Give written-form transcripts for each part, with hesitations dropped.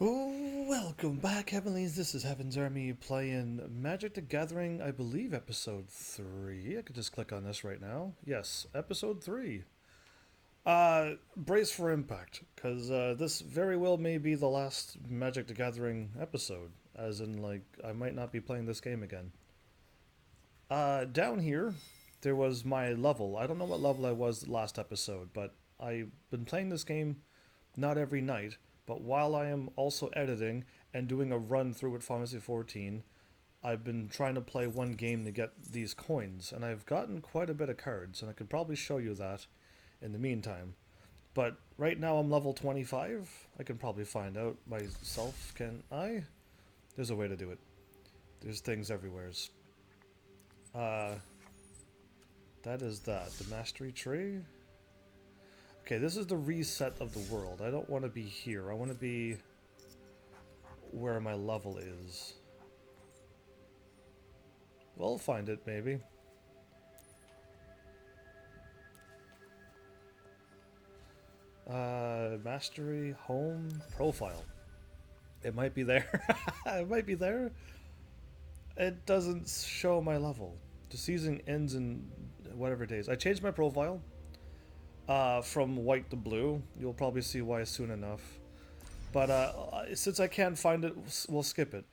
Oh, welcome back, Heavenlies. This is Heaven's Army playing Magic the Gathering, I believe, episode 3. I could just click on this right now. Yes, episode 3. Brace for impact, because this very well may be the last Magic the Gathering episode. As in, like, I might not be playing this game again. Down here, there was my level. I don't know what level I was last episode, but I've been playing this game not every night, but while I am also editing and doing a run through with Final Fantasy 14, I've been trying to play one game to get these coins, and I've gotten quite a bit of cards, and I could probably show you that in the meantime. But right now I'm level 25. I can probably find out myself, can I? There's a way to do it. There's things everywhere. Uh, that is that. The mastery tree? Okay, this is the reset of the world. I don't want to be here. I want to be where my level is. We'll find it, maybe. Mastery, home, profile. It might be there. It might be there. It doesn't show my level. The season ends in whatever days. I changed my profile from white to blue. You'll probably see why soon enough. But since I can't find it, we'll skip it.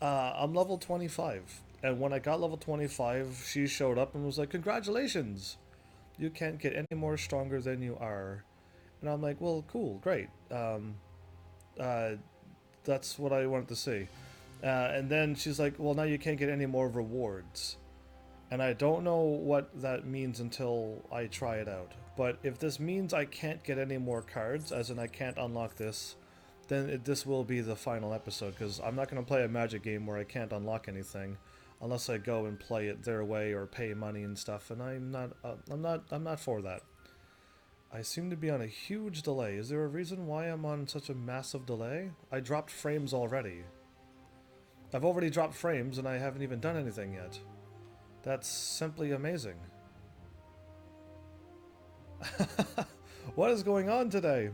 I'm level 25. And when I got level 25, she showed up and was like, "Congratulations! You can't get any more stronger than you are." And I'm like, "Well, cool, great. Uh, that's what I wanted to see." And then she's like, "Well, now you can't get any more rewards." And I don't know what that means until I try it out. But if this means I can't get any more cards, as in I can't unlock this, then this will be the final episode, because I'm not going to play a Magic game where I can't unlock anything unless I go and play it their way or pay money and stuff, and I'm not for that. I seem to be on a huge delay. Is there a reason why I'm on such a massive delay? I dropped frames already. I've already dropped frames and I haven't even done anything yet. That's simply amazing. What is going on today?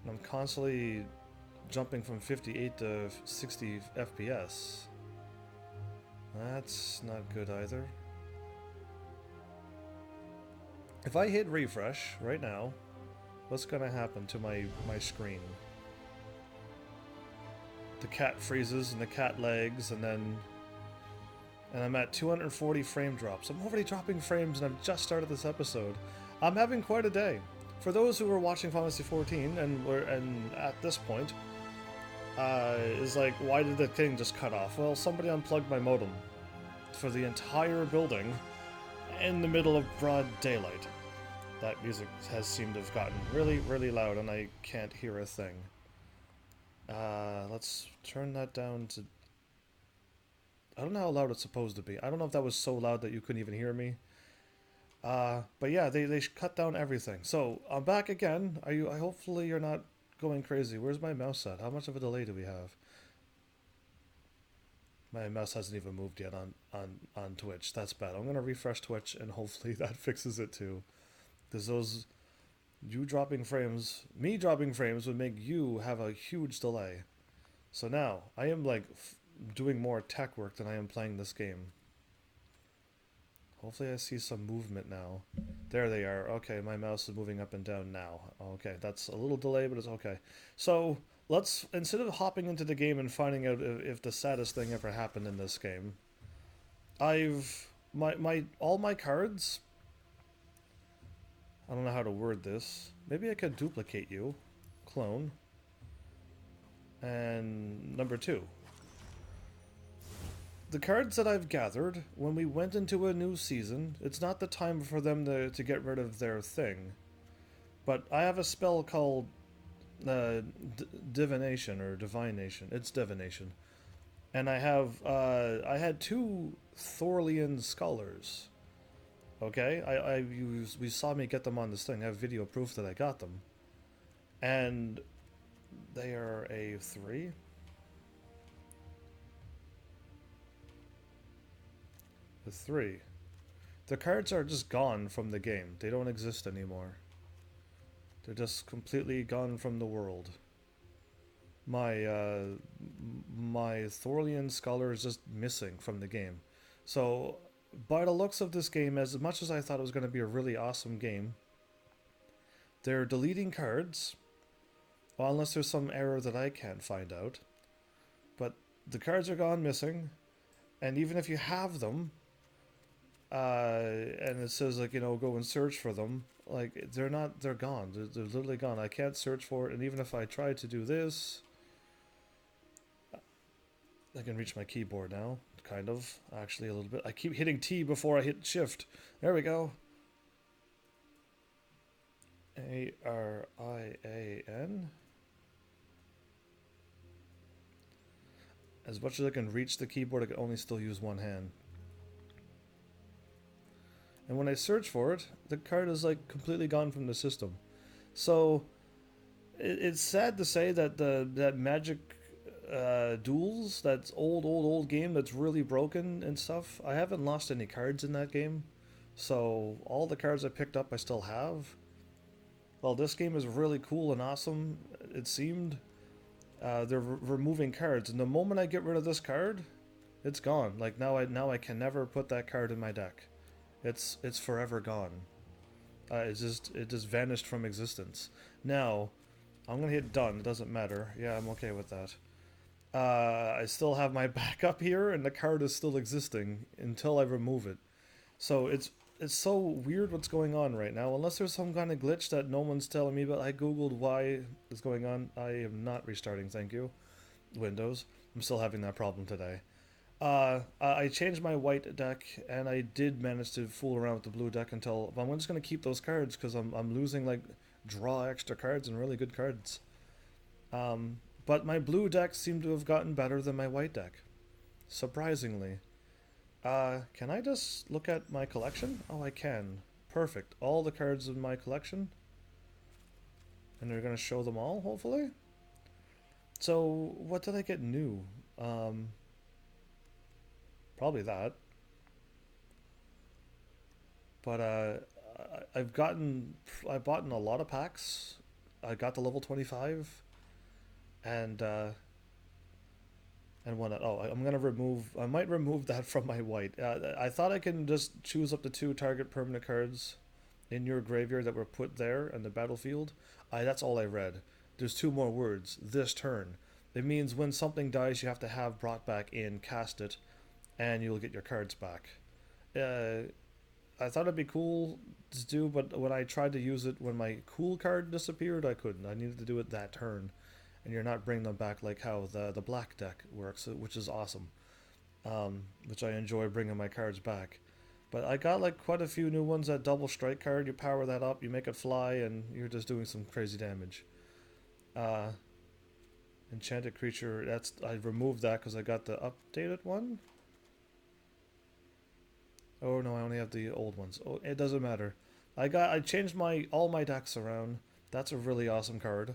I'm constantly jumping from 58 to 60 FPS. That's not good either. If I hit refresh right now, what's gonna happen to my screen? The cat freezes and the cat lags, and I'm at 240 frame drops. I'm already dropping frames and I've just started this episode. I'm having quite a day. For those who were watching Final Fantasy 14 and at this point, is like, why did the thing just cut off? Well, somebody unplugged my modem for the entire building in the middle of broad daylight. That music has seemed to have gotten really, really loud and I can't hear a thing. Let's turn that down to... I don't know how loud it's supposed to be. I don't know if that was so loud that you couldn't even hear me. But yeah, they cut down everything. So I'm back again. Hopefully you're not going crazy. Where's my mouse at? How much of a delay do we have? My mouse hasn't even moved yet on Twitch. That's bad. I'm gonna refresh Twitch and hopefully that fixes it too. Because me dropping frames would make you have a huge delay. So now I am like doing more tech work than I am playing this game. Hopefully I see some movement now. There they are. Okay, my mouse is moving up and down now. Okay, that's a little delay, but it's okay. So let's, instead of hopping into the game and finding out if the saddest thing ever happened in this game, all my cards. I don't know how to word this. Maybe I could duplicate you, clone, and number 2. The cards that I've gathered, when we went into a new season, it's not the time for them to get rid of their thing. But I have a spell called Divination or Divination. It's Divination. And I had 2 Thorlian Scholars. Okay? We saw me get them on this thing. I have video proof that I got them. And they are a 3. A 3. The cards are just gone from the game. They don't exist anymore. They're just completely gone from the world. My Thorlian Scholar is just missing from the game. So, by the looks of this game, as much as I thought it was going to be a really awesome game, they're deleting cards. Well, unless there's some error that I can't find out. But the cards are gone missing, and even if you have them, and it says like, you know, go and search for them, like they're not, they're gone. They're literally gone. I can't search for it, and even if I try to do this, I can reach my keyboard now, kind of, actually a little bit. I keep hitting T before I hit shift. There we go. Arian. As much as I can reach the keyboard, I can only still use one hand. And when I search for it, the card is like completely gone from the system. So it's sad to say that that Magic Duels, that's old game that's really broken and stuff. I haven't lost any cards in that game, so all the cards I picked up I still have. Well, this game is really cool and awesome. It seemed they're removing cards, and the moment I get rid of this card, it's gone. Like now I can never put that card in my deck. It's forever gone. It just vanished from existence. Now, I'm gonna hit done. It doesn't matter. Yeah, I'm okay with that. I still have my backup here, and the card is still existing until I remove it. So it's so weird what's going on right now. Unless there's some kind of glitch that no one's telling me, but I googled why it's going on. I am not restarting. Thank you, Windows. I'm still having that problem today. I changed my white deck, and I did manage to fool around with the blue deck until. But I'm just gonna keep those cards because I'm losing like draw extra cards and really good cards. But my blue deck seemed to have gotten better than my white deck, surprisingly. Can I just look at my collection? Oh, I can. Perfect. All the cards in my collection, and they're gonna show them all, hopefully. So, what did I get new? Probably that. But I bought in a lot of packs. I got to level 25, and one. Oh, I'm gonna remove. I might remove that from my white. I thought I can just choose up to 2 target permanent cards in your graveyard that were put there in the battlefield. That's all I read. There's 2 more words. This turn. It means when something dies, you have to have brought back in, cast it, and you'll get your cards back. I thought it'd be cool to do, but when I tried to use it when my cool card disappeared, I couldn't. I needed to do it that turn, and you're not bringing them back like how the black deck works, which is awesome. Which I enjoy bringing my cards back. But I got like quite a few new ones. That double strike card, you power that up, you make it fly, and you're just doing some crazy damage. Enchanted creature, I removed that because I got the updated one. Oh no, I only have the old ones. Oh, it doesn't matter. I changed all my decks around. That's a really awesome card.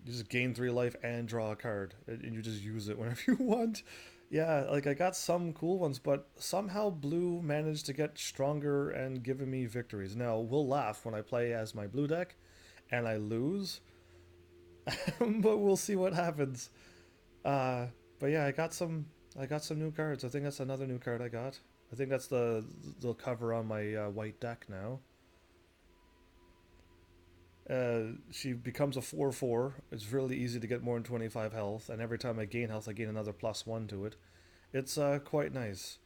You just gain 3 life and draw a card, and you just use it whenever you want. Yeah, like I got some cool ones, but somehow blue managed to get stronger and giving me victories. Now, we'll laugh when I play as my blue deck and I lose, but we'll see what happens. But yeah, I got some new cards. I think that's another new card I got. I think that's the cover on my white deck now. She becomes a 4/4. It's really easy to get more than 25 health, and every time I gain health, I gain another +1 to it. It's quite nice.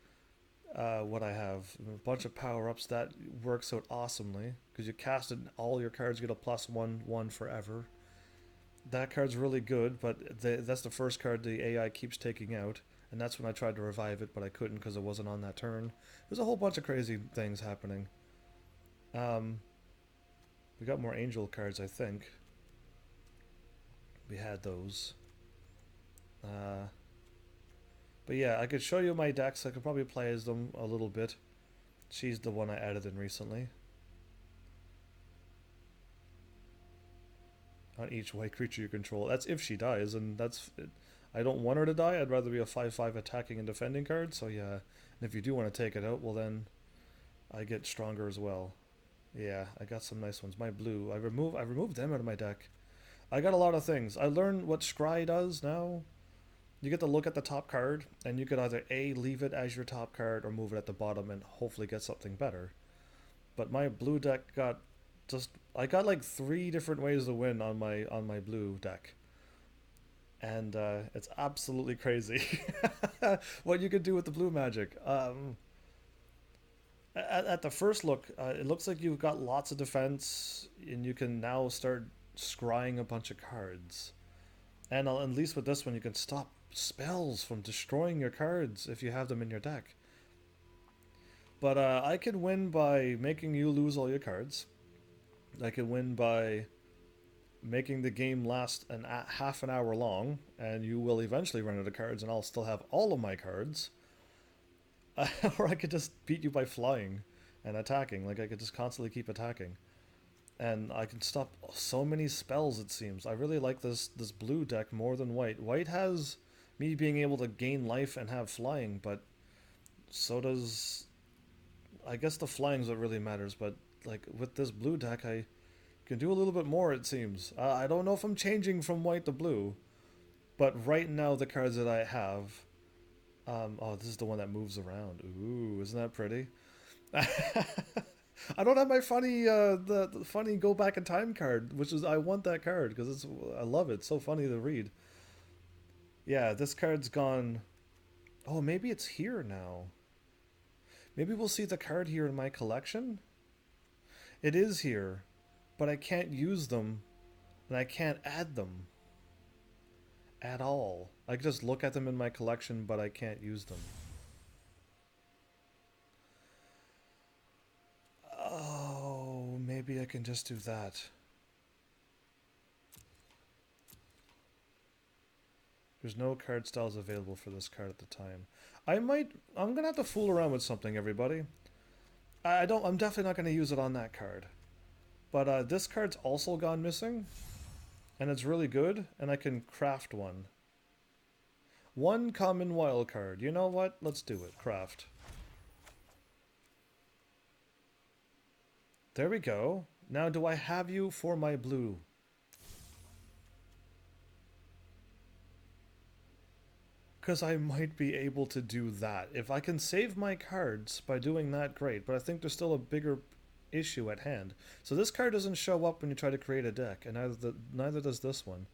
What I have, a bunch of power-ups that works out awesomely because you cast it, all your cards get a +1/1 forever. That card's really good, but that's the first card the AI keeps taking out, and that's when I tried to revive it, but I couldn't because it wasn't on that turn. There's a whole bunch of crazy things happening. We got more angel cards, I think. We had those. But yeah, I could show you my decks. I could probably play as them a little bit. She's the one I added in recently. On each white creature you control. That's if she dies, and that's... I don't want her to die. I'd rather be a 5/5 attacking and defending card, so yeah. And if you do want to take it out, well then I get stronger as well. Yeah, I got some nice ones. My blue, I removed them out of my deck. I got a lot of things. I learned what Scry does now. You get to look at the top card, and you could either A, leave it as your top card, or move it at the bottom and hopefully get something better. But my blue deck got just I got like three different ways to win on my blue deck. And it's absolutely crazy what you can do with the blue magic. At the first look, it looks like you've got lots of defense, and you can now start scrying a bunch of cards. And at least with this one, you can stop spells from destroying your cards if you have them in your deck. But I can win by making you lose all your cards. I can win by making the game last half an hour long, and you will eventually run out of cards, and I'll still have all of my cards. Or I could just beat you by flying and attacking. Like I could just constantly keep attacking, and I can stop so many spells. It seems I really like this blue deck more than white. White has me being able to gain life and have flying, but so does I guess the flying's what really matters. But like with this blue deck, I can do a little bit more. It seems. I don't know if I'm changing from white to blue, but right now the cards that I have. Oh, this is the one that moves around. Ooh, isn't that pretty? I don't have my funny the funny go back in time card, which is I want that card because it's I love it. It's so funny to read. Yeah, this card's gone. Oh, maybe it's here now. Maybe we'll see the card here in my collection. It is here, but I can't use them and I can't add them at all. I can just look at them in my collection, but I can't use them. Oh, maybe I can just do that. There's no card styles available for this card at the time. I'm gonna have to fool around with something, everybody. I'm definitely not gonna use it on that card. But this card's also gone missing, and it's really good, and I can craft one. One common wild card. You know what? Let's do it. Craft. There we go. Now do I have you for my blue? Because I might be able to do that. If I can save my cards by doing that, great. But I think there's still a bigger issue at hand. So this card doesn't show up when you try to create a deck, and neither does this one.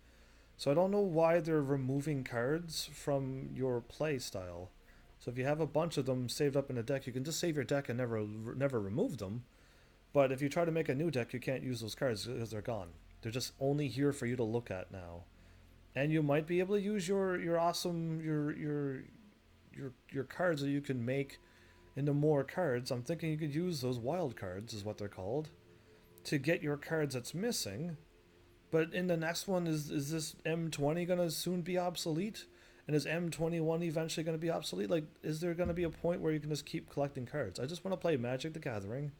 So I don't know why they're removing cards from your play style. So if you have a bunch of them saved up in a deck, you can just save your deck and never remove them. But if you try to make a new deck, you can't use those cards because they're gone. They're just only here for you to look at now. And you might be able to use your awesome your cards that you can make into more cards. I'm thinking you could use those wild cards, is what they're called, to get your cards that's missing. But in the next one, is this M20 gonna soon be obsolete? And is M21 eventually gonna be obsolete? Like, is there gonna be a point where you can just keep collecting cards? I just want to play Magic the Gathering,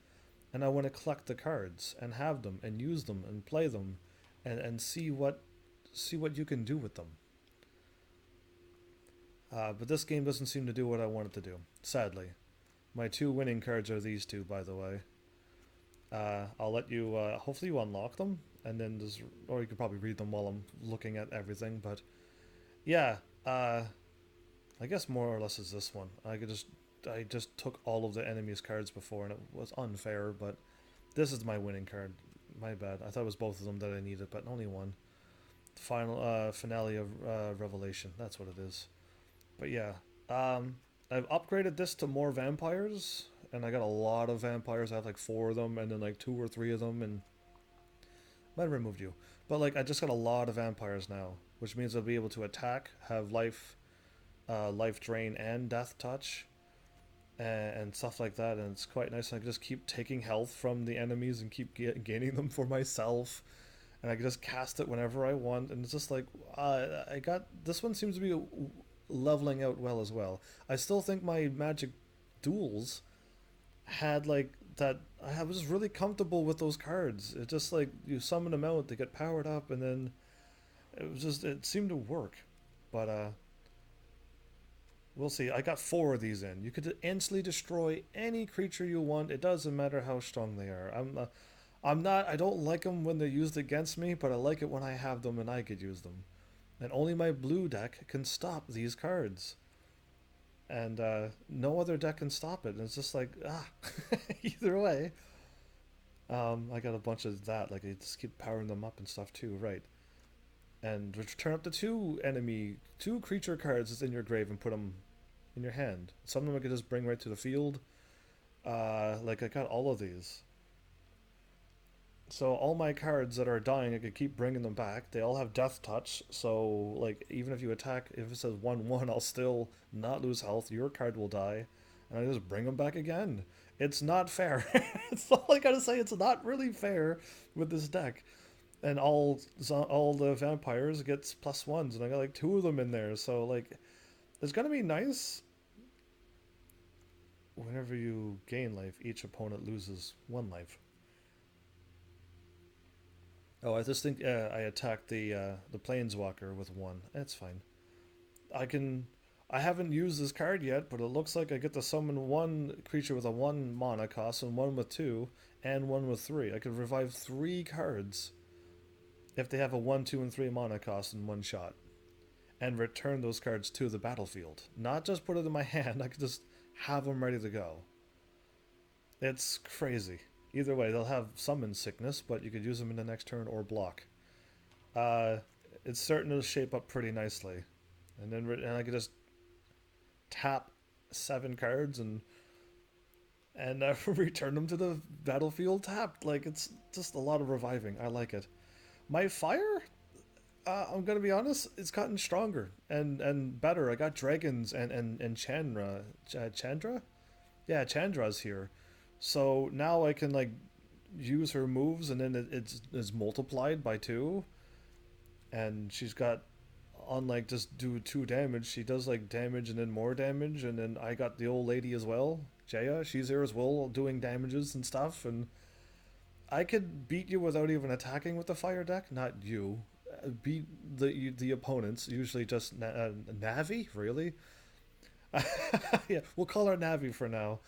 and I want to collect the cards and have them and use them and play them, and see what you can do with them. But this game doesn't seem to do what I want it to do, sadly. My two winning cards are these two, by the way. I'll let you, hopefully you unlock them, and then just, or you could probably read them while I'm looking at everything, but yeah, I guess more or less is this one. I just took all of the enemy's cards before, and it was unfair, but this is my winning card. My bad. I thought it was both of them that I needed, but only one. Final, finale of Revelation. That's what it is. But yeah, I've upgraded this to more vampires, and I got a lot of vampires. I have like 4 of them, and then like 2 or 3 of them, and might have removed you. But like I just got a lot of vampires now, which means I'll be able to attack, have life drain, and death touch, and stuff like that. And it's quite nice. I can just keep taking health from the enemies and keep gaining them for myself. And I can just cast it whenever I want. And it's just like I got this one seems to be leveling out well as well. I still think my Magic duels had like that. I was just really comfortable with those cards. It just like you summon them out, they get powered up, and then it seemed to work. But We'll see. I got 4 of these in. You could instantly destroy any creature you want. It doesn't matter how strong they are. I'm not. I don't like them when they're used against me, but I like it when I have them and I could use them. And only my blue deck can stop these cards, and no other deck can stop it. And it's just like either way. I got a bunch of that. Like I just keep powering them up and stuff too, right? And return up to 2 creature cards that's in your grave and put them in your hand. Some of them I could just bring right to the field. Like I got all of these. So all my cards that are dying, I could keep bringing them back. They all have death touch, so like even if you attack, if it says 1/1, I'll still not lose health. Your card will die, and I just bring them back again. It's not fair. It's all I gotta say. It's not really fair with this deck. And all the vampires gets +1s, and I got like 2 of them in there. So like, it's gonna be nice. Whenever you gain life, each opponent loses 1 life. Oh, I just think I attacked the planeswalker with 1. That's fine. I can. I haven't used this card yet, but it looks like I get to summon 1 creature with a 1 mana cost, and 1 with 2, and 1 with 3. I could revive 3 cards if they have a 1, 2, and 3 mana cost in 1 shot, and return those cards to the battlefield. Not just put it in my hand. I could just have them ready to go. It's crazy. Either way, they'll have summon sickness, but you could use them in the next turn or block. Uh, it's starting to shape up pretty nicely, and I could just tap 7 cards and return them to the battlefield tapped. Like it's just a lot of reviving. I like it. My fire, I'm gonna be honest, it's gotten stronger and better. I got dragons and Chandra, yeah, Chandra's here, so now I can like use her moves, and then it's multiplied by 2, and she's got, unlike just do 2 damage, she does like damage and then more damage, and then I got the old lady as well, Jaya. She's here as well, doing damages and stuff, and I could beat you without even attacking with the fire deck. Not you. Beat the opponents. Usually just Navi, really. Yeah, we'll call her Navi for now.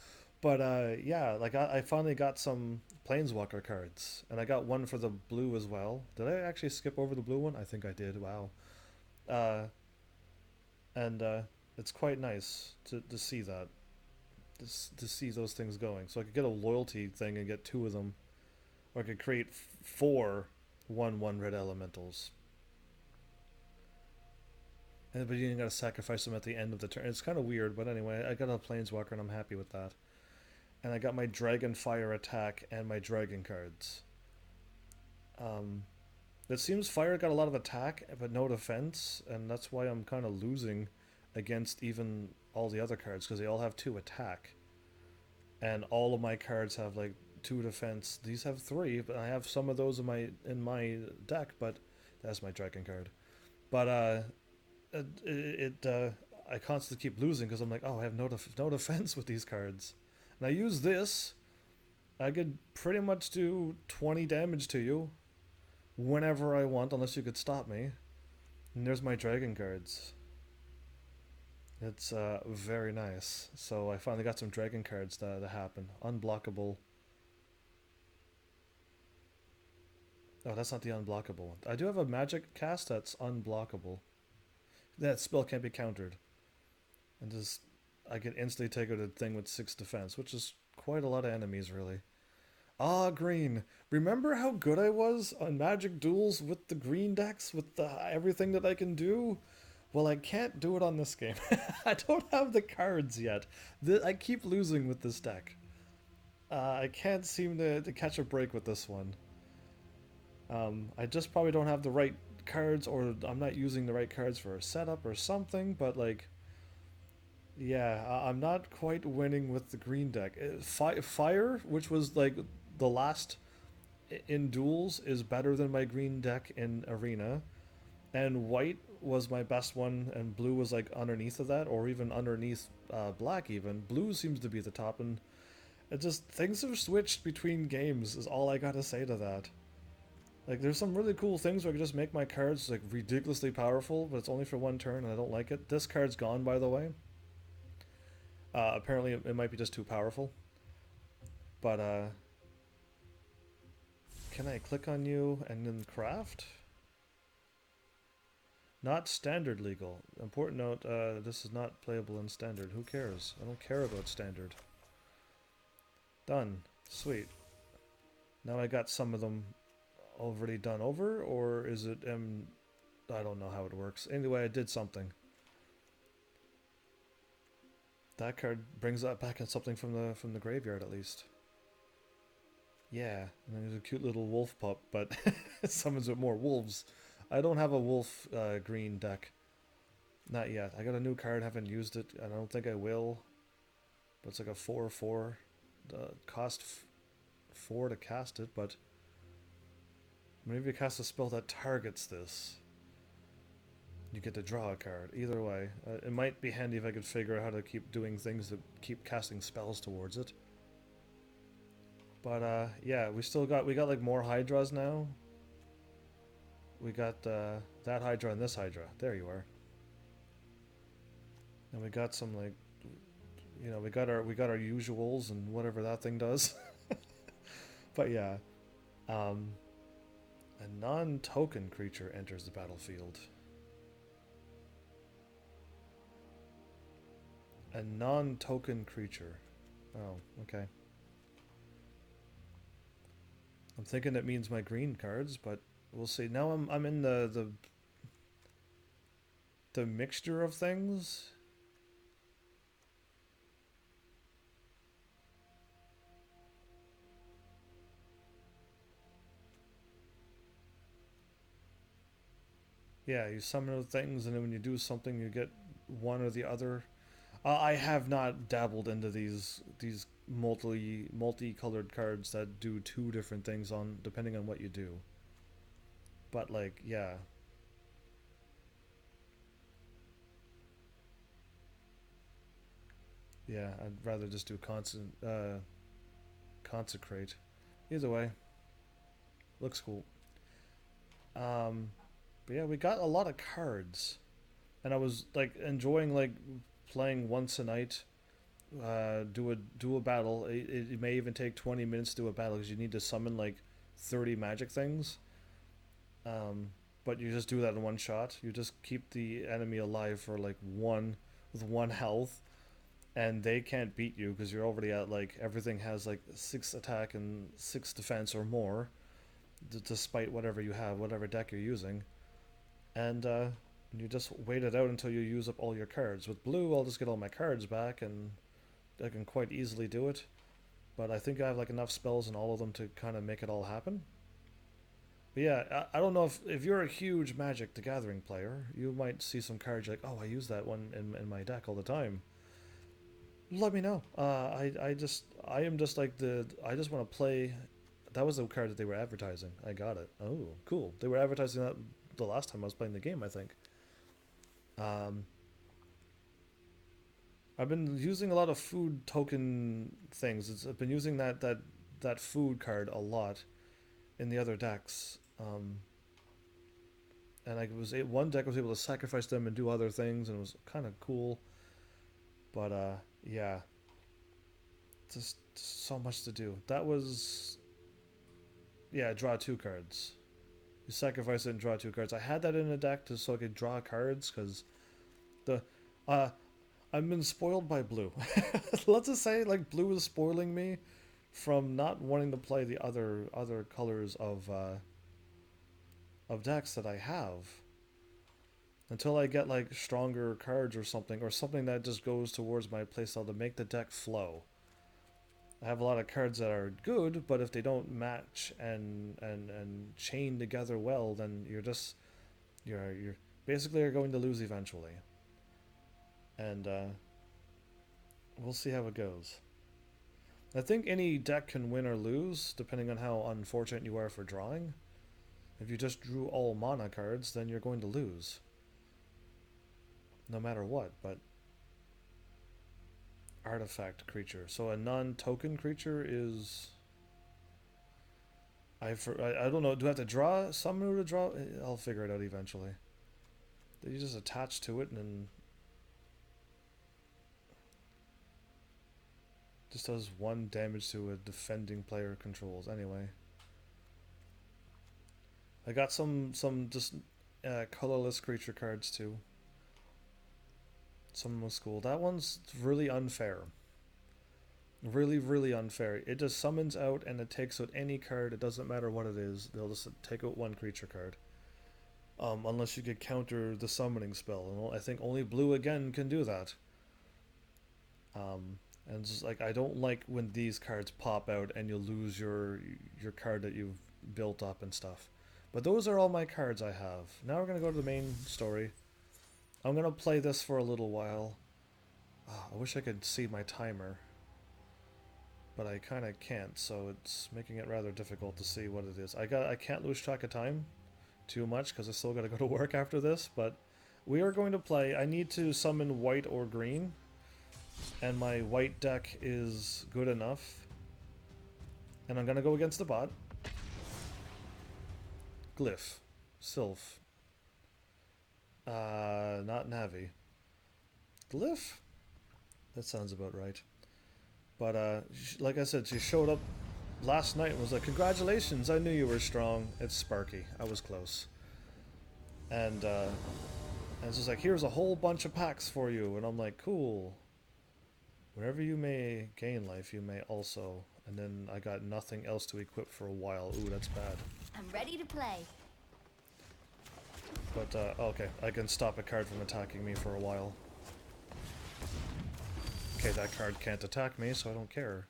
But yeah, like I finally got some Planeswalker cards, and I got 1 for the blue as well. Did I actually skip over the blue one? I think I did. Wow. Uh, and it's quite nice to see that, to see those things going. So I could get a loyalty thing and get 2 of them, or I could create 4 1/1 red elementals. And but you gotta sacrifice them at the end of the turn. It's kind of weird, but anyway, I got a planeswalker and I'm happy with that. And I got my dragon fire attack and my dragon cards. Um, it seems fire got a lot of attack but no defense, and that's why I'm kind of losing against even all the other cards, because they all have 2 attack, and all of my cards have like 2 defense. These have 3, but I have some of those in my deck. But that's my dragon card. But I constantly keep losing because I'm like, oh, I have no defense with these cards, and I use this. I could pretty much do 20 damage to you whenever I want, unless you could stop me. And there's my dragon cards. It's very nice. So I finally got some dragon cards that happen. Unblockable. Oh, that's not the unblockable one. I do have a magic cast that's unblockable. That spell can't be countered. And just, I can instantly take out a thing with 6 defense, which is quite a lot of enemies, really. Ah, green. Remember how good I was on Magic Duels with the green decks, with everything that I can do? Well, I can't do it on this game. I don't have the cards yet. I keep losing with this deck. I can't seem to catch a break with this one. I just probably don't have the right cards, or I'm not using the right cards for a setup or something, but like, yeah, I'm not quite winning with the green deck. Fire, which was like the last in duels, is better than my green deck in arena, and white was my best one, and blue was like underneath of that, or even underneath black. Even blue seems to be the top, and it just, things have switched between games is all I gotta say to that. Like, there's some really cool things where I can just make my cards like ridiculously powerful, but it's only for 1 turn and I don't like it. This card's gone, by the way. Apparently, it might be just too powerful. But can I click on you and then craft? Not standard legal. Important note, this is not playable in standard. Who cares? I don't care about standard. Done. Sweet. Now I got some of them already done over, or is it, I don't know how it works. Anyway, I did something. That card brings that back as something from the graveyard at least. Yeah, and then there's a cute little wolf pup, but it summons with more wolves. I don't have a wolf green deck. Not yet. I got a new card, haven't used it, and I don't think I will. But it's like a 4/4. Cost 4 to cast it, but whenever you cast a spell that targets this, you get to draw a card. Either way, it might be handy if I could figure out how to keep doing things that keep casting spells towards it. But yeah, we got like more Hydras now. We got that Hydra and this Hydra. There you are. And we got some like, you know, we got our usuals and whatever that thing does. But yeah, a non-token creature enters the battlefield. A non-token creature. Oh, okay. I'm thinking it means my green cards, but we'll see. Now I'm in the mixture of things. Yeah, you summon things, and then when you do something, you get one or the other. I have not dabbled into these multicolored cards that do two different things on depending on what you do. But like, yeah, yeah, I'd rather just do consecrate. Either way, looks cool. Um, but yeah, we got a lot of cards, and I was like enjoying like playing once a night. Do a battle. It may even take 20 minutes to do a battle because you need to summon like 30 magic things. Um, but you just do that in one shot. You just keep the enemy alive for like one with one health, and they can't beat you because you're already at like everything has like 6 attack and 6 defense or more, despite whatever you have, whatever deck you're using, and you just wait it out until you use up all your cards. With blue, I'll just get all my cards back, and I can quite easily do it. But I think I have like enough spells in all of them to kind of make it all happen. But yeah, I don't know if you're a huge Magic the Gathering player, you might see some cards like, oh, I use that one in my deck all the time. Let me know. I am just like I just want to play. That was the card that they were advertising. I got it. Oh, cool. They were advertising that the last time I was playing the game, I think. Um, I've been using a lot of food token things. I've been using that food card a lot in the other decks. And I was one deck was able to sacrifice them and do other things, and it was kind of cool. But yeah, just so much to do. That was yeah, draw 2 cards. You sacrifice it and draw 2 cards. I had that in a deck to so I could draw cards because the uh I've been spoiled by blue. Let's just say like blue is spoiling me from not wanting to play the other colors of decks that I have until I get like stronger cards or something that just goes towards my playstyle to make the deck flow. I have a lot of cards that are good, but if they don't match and chain together well, then you're basically are going to lose eventually. And we'll see how it goes. I think any deck can win or lose depending on how unfortunate you are for drawing. If you just drew all mana cards, then you're going to lose, no matter what. But artifact creature. So a non-token creature is. I don't know. Do I have to draw summon to draw? I'll figure it out eventually. You just attach to it and then. Just does 1 damage to a defending player controls. Anyway. I got some just colorless creature cards too. Some was cool. That one's really unfair. Really, really unfair. It just summons out and it takes out any card. It doesn't matter what it is. They'll just take out 1 creature card. Unless you could counter the summoning spell. And I think only blue again can do that. And it's just like, I don't like when these cards pop out and you lose your card that you've built up and stuff. But those are all my cards I have. Now we're going to go to the main story. I'm going to play this for a little while. Oh, I wish I could see my timer. But I kind of can't, so it's making it rather difficult to see what it is. I can't lose track of time too much because I still got to go to work after this, but we are going to play. I need to summon white or green, and my white deck is good enough. And I'm going to go against the bot. Glyph. Sylph. Not Navi. Glyph? That sounds about right. But, like I said, she showed up last night and was like, "Congratulations, I knew you were strong." It's Sparky. I was close. And it's just like, "Here's a whole bunch of packs for you." And I'm like, "Cool. Whenever you may gain life, you may also..." And then I got nothing else to equip for a while. Ooh, that's bad. I'm ready to play. But, okay. I can stop a card from attacking me for a while. Okay, that card can't attack me, so I don't care.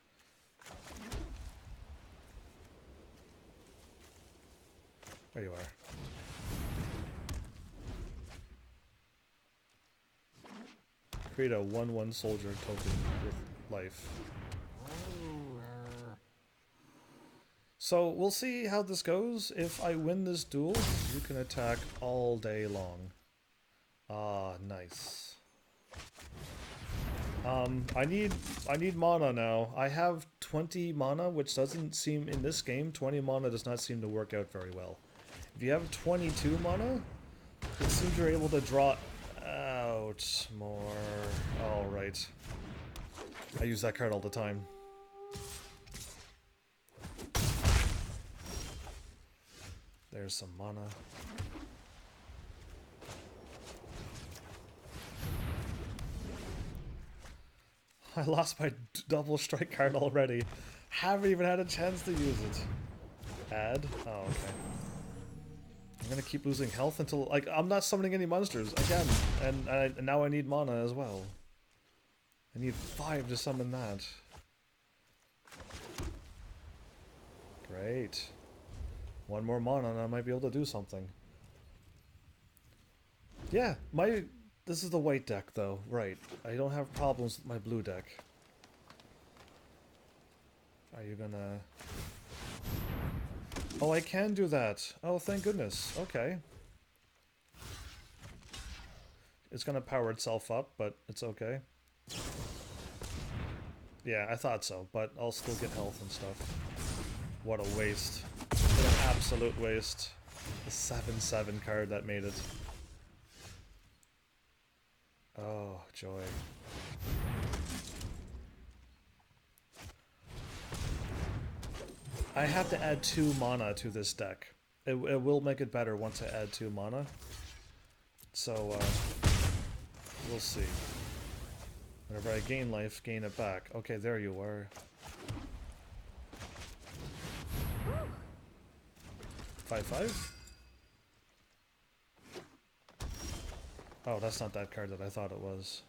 There you are. Create a 1/1 soldier token with life. So, we'll see how this goes. If I win this duel, you can attack all day long. Ah, nice. I need mana now. I have 20 mana, which doesn't seem, in this game, 20 mana does not seem to work out very well. If you have 22 mana, it seems you're able to draw out more. Alright. I use that card all the time. There's some mana. I lost my double strike card already. Haven't even had a chance to use it. Add? Oh, okay. I'm gonna keep losing health until, like, I'm not summoning any monsters again, and now I need mana as well. I need 5 to summon that. Great. 1 more mana and I might be able to do something. Yeah, this is the white deck though, right. I don't have problems with my blue deck. Are you gonna... Oh, I can do that. Oh, thank goodness. Okay. It's gonna power itself up, but it's okay. Yeah, I thought so, but I'll still get health and stuff. What a waste. What an absolute waste. The 7/7 card that made it. Oh, joy. I have to add 2 mana to this deck. It will make it better once I add 2 mana. So, we'll see. Whenever I gain life, gain it back. Okay, there you are. 5/5? Oh, that's not that card that I thought it was.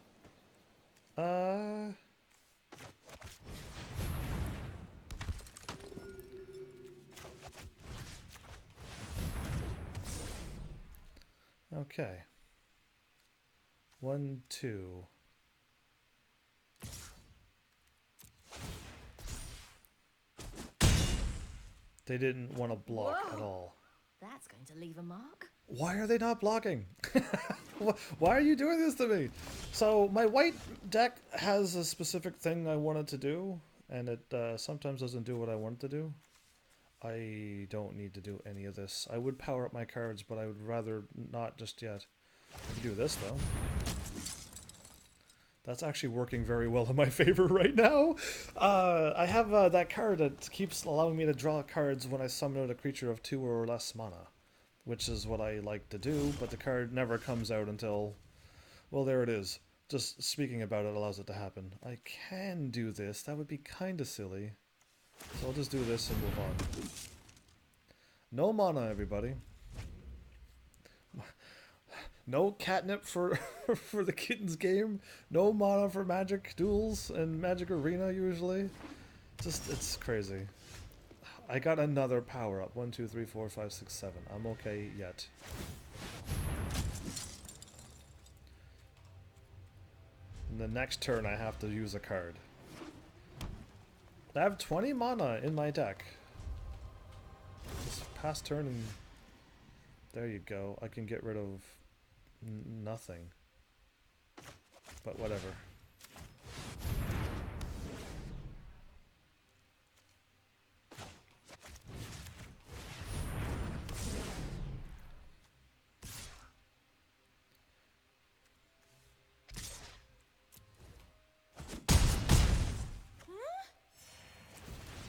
Okay. 1, 2. They didn't want to block at all. That's going to leave a mark. Why are they not blocking? Why are you doing this to me? So my white deck has a specific thing I wanted to do, and it sometimes doesn't do what I want it to do. I don't need to do any of this. I would power up my cards, but I would rather not just yet. I can do this though. That's actually working very well in my favor right now. I have that card that keeps allowing me to draw cards when I summon out a creature of 2 or less mana, which is what I like to do, but the card never comes out until... Well, there it is. Just speaking about it allows it to happen. I can do this. That would be kind of silly. So I'll just do this and move on. No mana, everybody. No catnip for for the kittens game. No mana for Magic Duels and Magic Arena usually. Just, it's crazy. I got another power up. 1, 2, 3, 4, 5, 6, 7. I'm okay yet. And the next turn I have to use a card. I have 20 mana in my deck. This past turn and... There you go. I can get rid of nothing. But whatever.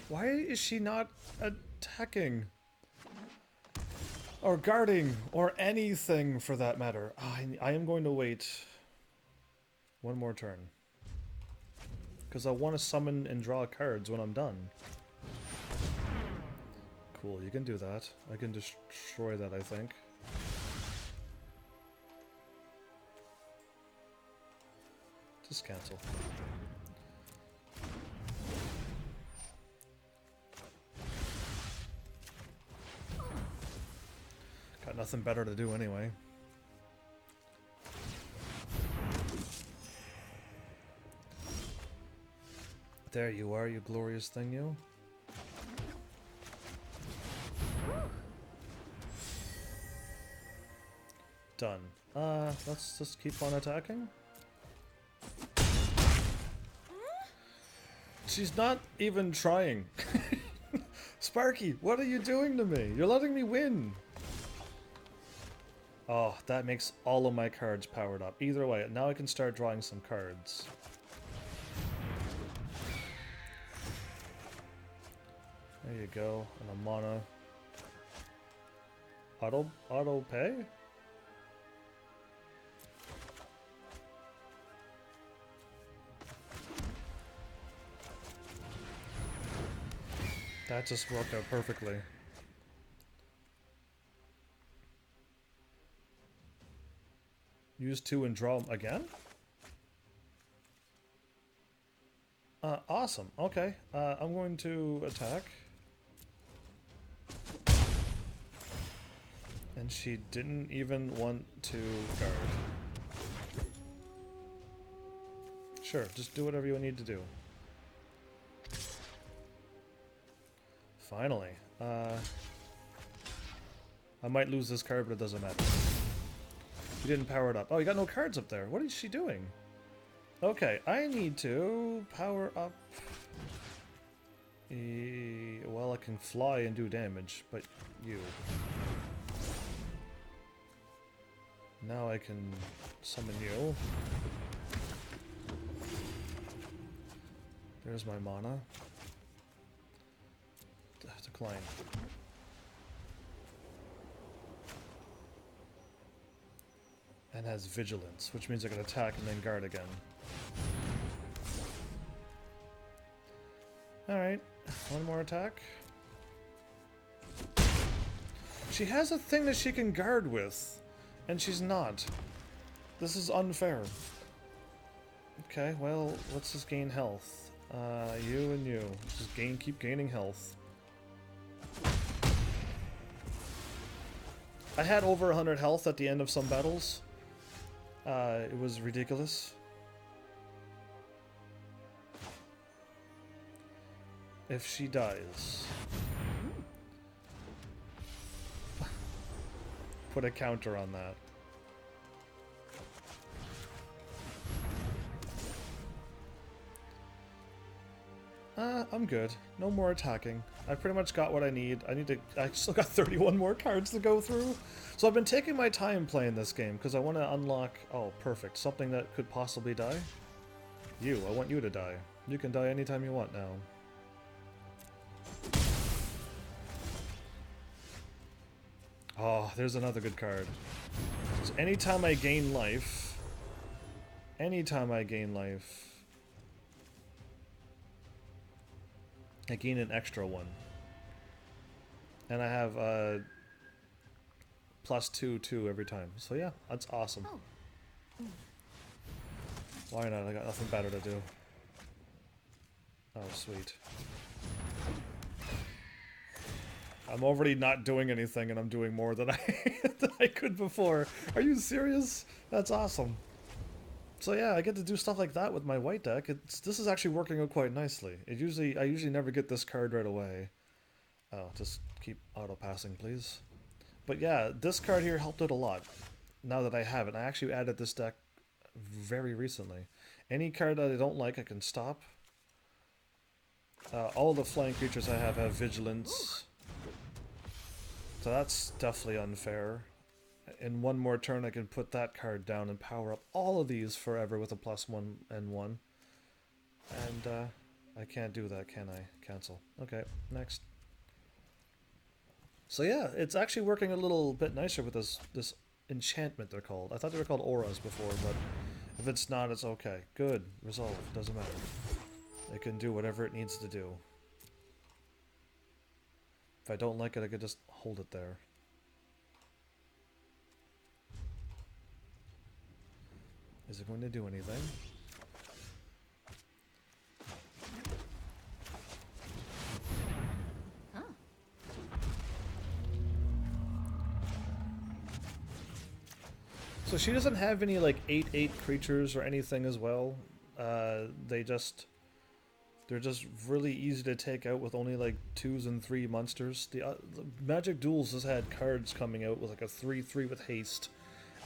Why is she not attacking? Or guarding, or anything for that matter. I am going to wait one more turn. Because I want to summon and draw cards when I'm done. Cool, you can do that. I can destroy that, I think. Just cancel. Got nothing better to do anyway. There you are, you glorious thing, you. Done. Let's just keep on attacking. She's not even trying. Sparky, what are you doing to me? You're letting me win. Oh, that makes all of my cards powered up. Either way, now I can start drawing some cards. There you go, and a mana. Auto pay? That just worked out perfectly. Use 2 and draw again? Awesome. Okay. I'm going to attack. And she didn't even want to guard. Sure, just do whatever you need to do. Finally. I might lose this card, but it doesn't matter. You didn't power it up. Oh, you got no cards up there. What is she doing? Okay, I need to power up... well, I can fly and do damage, but you... Now I can summon you. There's my mana. Decline. And has vigilance, which means I can attack and then guard again. Alright, one more attack. She has a thing that she can guard with, and she's not. This is unfair. Okay, well, let's just gain health. You and you. Just keep gaining health. I had over 100 health at the end of some battles. It was ridiculous. If she dies... Put a counter on that. I'm good. No more attacking. I pretty much got what I need. I still got 31 more cards to go through. So I've been taking my time playing this game because I want to unlock... Oh, perfect. Something that could possibly die. You, I want you to die. You can die anytime you want now. Oh, there's another good card. So anytime I gain life, I gain an extra one. And I have +2/2 every time. So yeah, that's awesome. Oh. Why not? I got nothing better to do. Oh, sweet. I'm already not doing anything and I'm doing more than than I could before. Are you serious? That's awesome. So yeah, I get to do stuff like that with my white deck. This is actually working out quite nicely. I usually never get this card right away. Oh, just keep auto-passing, please. But yeah, this card here helped out a lot. Now that I have it, I actually added this deck very recently. Any card that I don't like, I can stop. All the flying creatures I have vigilance. So that's definitely unfair. In one more turn, I can put that card down and power up all of these forever with a +1 and 1. And I can't do that, can I? Cancel. Okay, next. So yeah, it's actually working a little bit nicer with this enchantment they're called. I thought they were called auras before, but if it's not, it's okay. Good. Resolve. Doesn't matter. It can do whatever it needs to do. If I don't like it, I could just hold it there. Is it going to do anything? So she doesn't have any like 8/8 creatures or anything as well. They're just really easy to take out with only like 2s and 3 monsters. The Magic Duels has had cards coming out with like a 3/3 with haste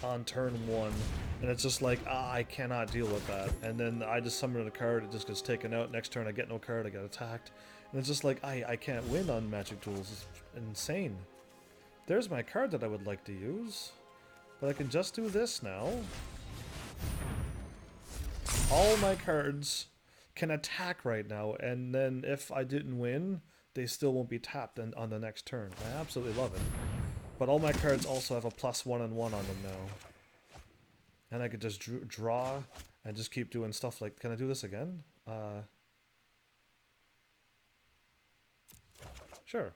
on turn 1, and it's just like, I cannot deal with that. And then I just summon a card, it just gets taken out. Next turn I get no card, I get attacked. And it's just like, I can't win on Magic Duels. It's insane. There's my card that I would like to use. But I can just do this now. All my cards can attack right now, and then if I didn't win, they still won't be tapped on the next turn. I absolutely love it. But all my cards also have a +1 and 1 on them now. And I could just draw and just keep doing stuff like... Can I do this again? Sure.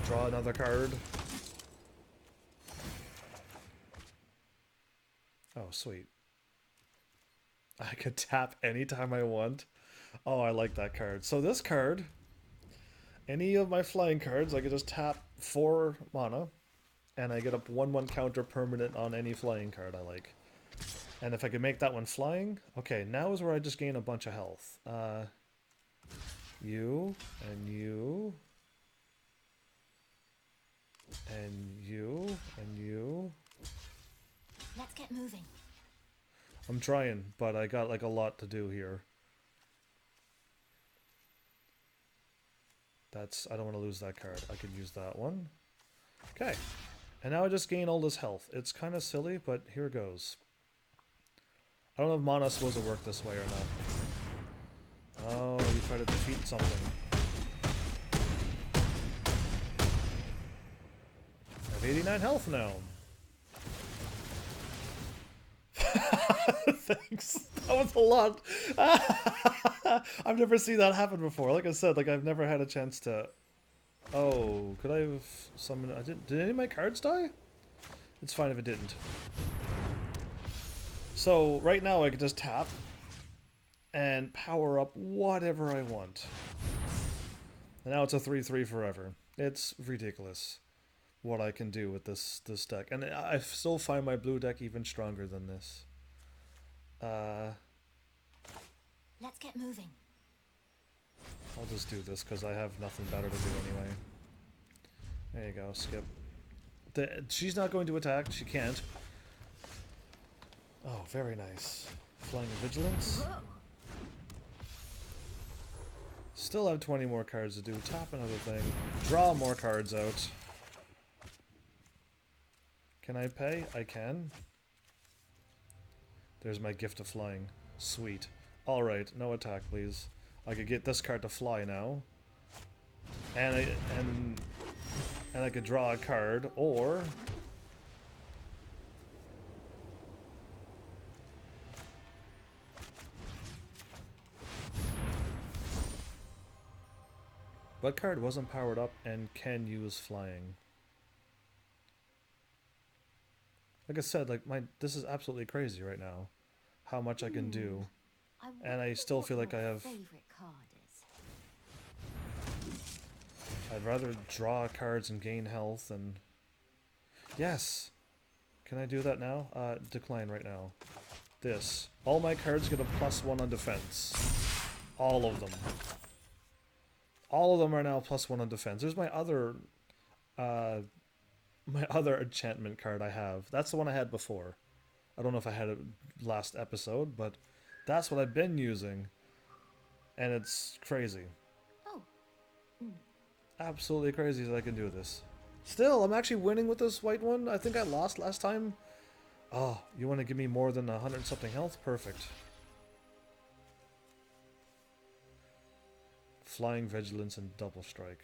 Draw another card. Oh, sweet. I could tap anytime I want. Oh, I like that card. So this card, any of my flying cards, I could just tap 4 mana, and I get a 1/1 counter permanent on any flying card I like. And if I can make that one flying, okay, now is where I just gain a bunch of health. You, and you, and you, and you. Let's get moving. I'm trying, but I got like a lot to do here. I don't want to lose that card. I could use that one. Okay. And now I just gain all this health. It's kind of silly, but here goes. I don't know if mana's supposed to work this way or not. Oh, you try to defeat something. I have 89 health now. Thanks. That was a lot. I've never seen that happen before. Like I said, like I've never had a chance to... Oh, could I have summoned... Did any of my cards die? It's fine if it didn't. So, right now I can just tap and power up whatever I want. And now it's a 3/3 forever. It's ridiculous what I can do with this deck. And I still find my blue deck even stronger than this. Let's get moving. I'll just do this because I have nothing better to do anyway. There you go, skip. She's not going to attack, she can't. Oh, very nice. Flying Vigilance. Whoa. Still have 20 more cards to do. Tap another thing. Draw more cards out. Can I pay? I can. There's my gift of flying. Sweet. Alright, no attack, please. I could get this card to fly now. And I could draw a card, or... What card wasn't powered up and can use flying? Like I said, like this is absolutely crazy right now. How much I can do. And I still feel like I have... I'd rather draw cards and gain health and... Yes! Can I do that now? Decline right now. This. All my cards get a +1 on defense. All of them. All of them are now +1 on defense. There's my other enchantment card I have. That's the one I had before. I don't know if I had it last episode, but that's what I've been using. And it's crazy. Oh. Absolutely crazy that I can do this. Still, I'm actually winning with this white one. I think I lost last time. Oh, you want to give me more than 100 something health? Perfect. Flying Vigilance and Double Strike.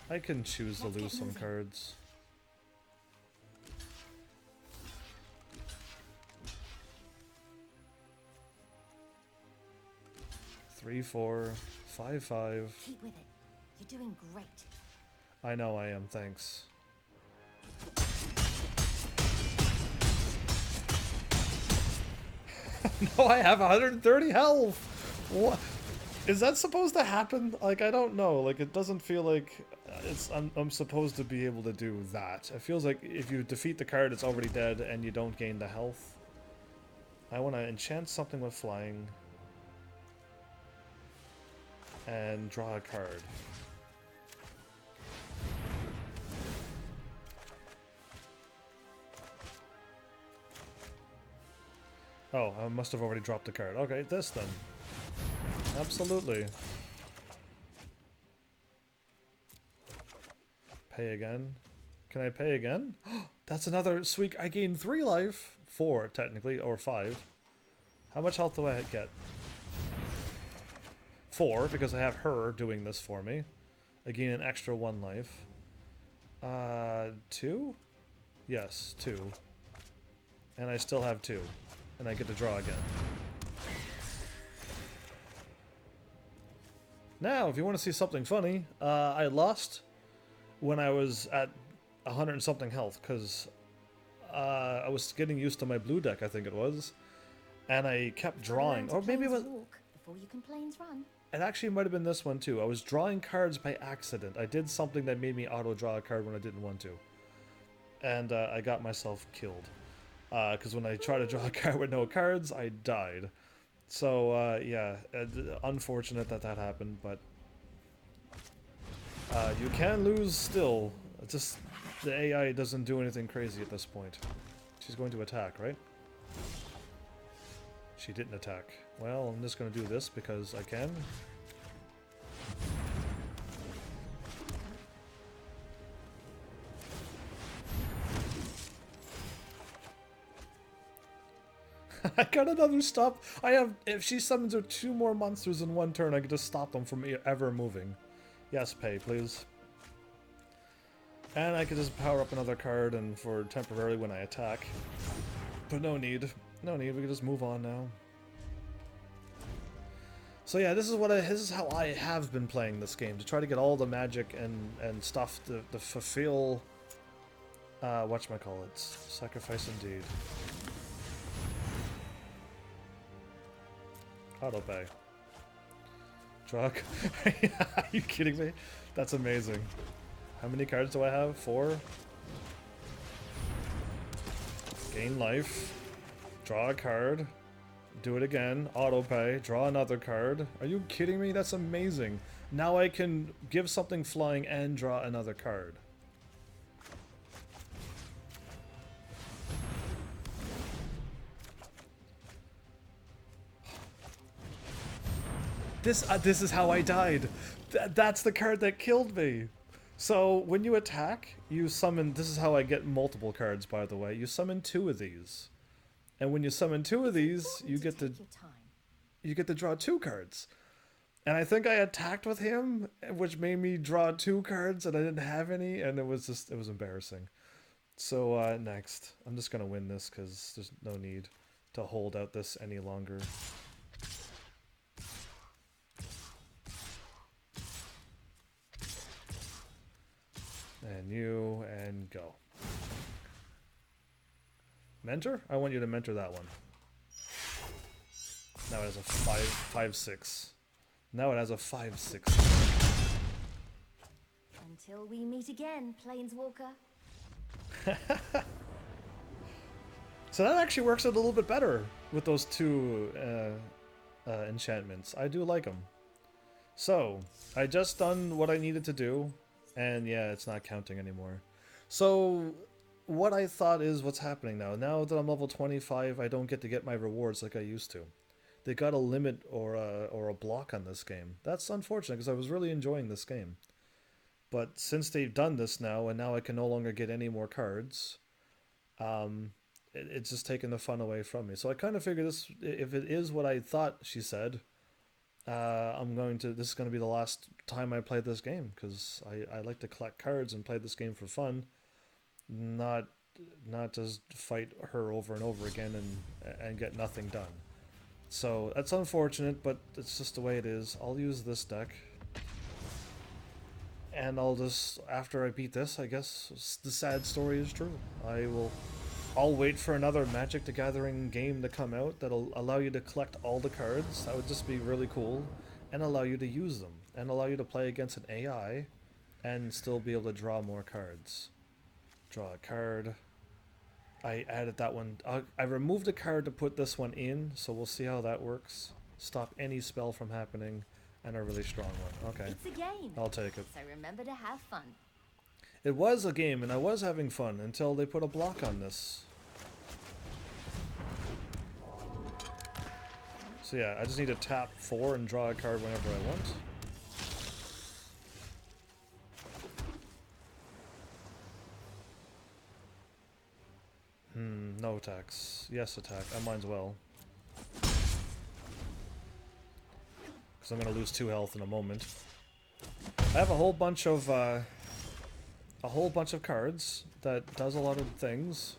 I can choose to lose some cards. Three, 4, 5, 5. Keep with it. You're doing great. I know I am, thanks. No, I have 130 health! What? Is that supposed to happen? Like, I don't know. Like, it doesn't feel like I'm supposed to be able to do that. It feels like if you defeat the card, it's already dead and you don't gain the health. I want to enchant something with flying. And draw a card. Oh, I must have already dropped the card. Okay, this then. Absolutely. Pay again. Can I pay again? That's another sweet. I gained 3 life. 4, technically, or 5. How much health do I get? 4, because I have her doing this for me. I gain an extra 1 life. 2? Yes, 2. And I still have 2. And I get to draw again. Now, if you want to see something funny, I lost when I was at 100 and something health, because I was getting used to my blue deck, I think it was. And I kept drawing. Or maybe it was... Before you can planes run. It actually might have been this one too. I was drawing cards by accident. I did something that made me auto-draw a card when I didn't want to. And I got myself killed. Because when I tried to draw a card with no cards, I died. So, yeah, unfortunate that that happened, but... you can lose still. It's just the AI doesn't do anything crazy at this point. She's going to attack, right? She didn't attack. Well, I'm just going to do this because I can. I got another stop. I have... If she summons her 2 more monsters in 1 turn, I can just stop them from ever moving. Yes, pay, please. And I could just power up another card and for temporarily when I attack. But no need. No need. We can just move on now. So yeah, this is how I have been playing this game, to try to get all the magic and stuff to fulfill whatchamacallit. Sacrifice indeed. Auto pay. Truck. Are you kidding me? That's amazing. How many cards do I have? 4. Gain life. Draw a card. Do it again. Auto pay. Draw another card. Are you kidding me? That's amazing. Now I can give something flying and draw another card. This is how I died. That's the card that killed me. So when you attack, you summon... This is how I get multiple cards, by the way. You summon 2 of these. And when you summon 2 of these, Important you get to take your time. draw 2 cards. And I think I attacked with him, which made me draw 2 cards, and I didn't have any, and it was embarrassing. So next, I'm just gonna win this because there's no need to hold out this any longer. And you, and go. Mentor? I want you to mentor that one. Now it has a 5/6. Now it has a 5/6. Until we meet again, Planeswalker. So that actually works out a little bit better with those 2 enchantments. I do like them. So, I just done what I needed to do, and yeah, it's not counting anymore. So, what I thought is what's happening now. Now that I'm level 25, I don't get to get my rewards like I used to. They got a limit or a block on this game. That's unfortunate because I was really enjoying this game. But since they've done this now, and now I can no longer get any more cards, it's just taken the fun away from me. So I kind of figured this, if it is what I thought she said, this is going to be the last time I play this game, because I like to collect cards and play this game for fun, not just fight her over and over again and get nothing done. So that's unfortunate, but it's just the way it is. I'll use this deck. And I'll just, after I beat this, I guess the sad story is true. I'll wait for another Magic the Gathering game to come out that'll allow you to collect all the cards. That would just be really cool. And allow you to use them. And allow you to play against an AI and still be able to draw more cards. Draw a card. I added that one. I removed a card to put this one in, so we'll see how that works. Stop any spell from happening. And a really strong one. Okay. It's a game. I'll take it. So remember to have fun. It was a game, and I was having fun until they put a block on this. So yeah, I just need to tap 4 and draw a card whenever I want. No attacks. Yes, attack. I might as well. Because I'm going to lose 2 health in a moment. I have a whole bunch of cards that does a lot of things.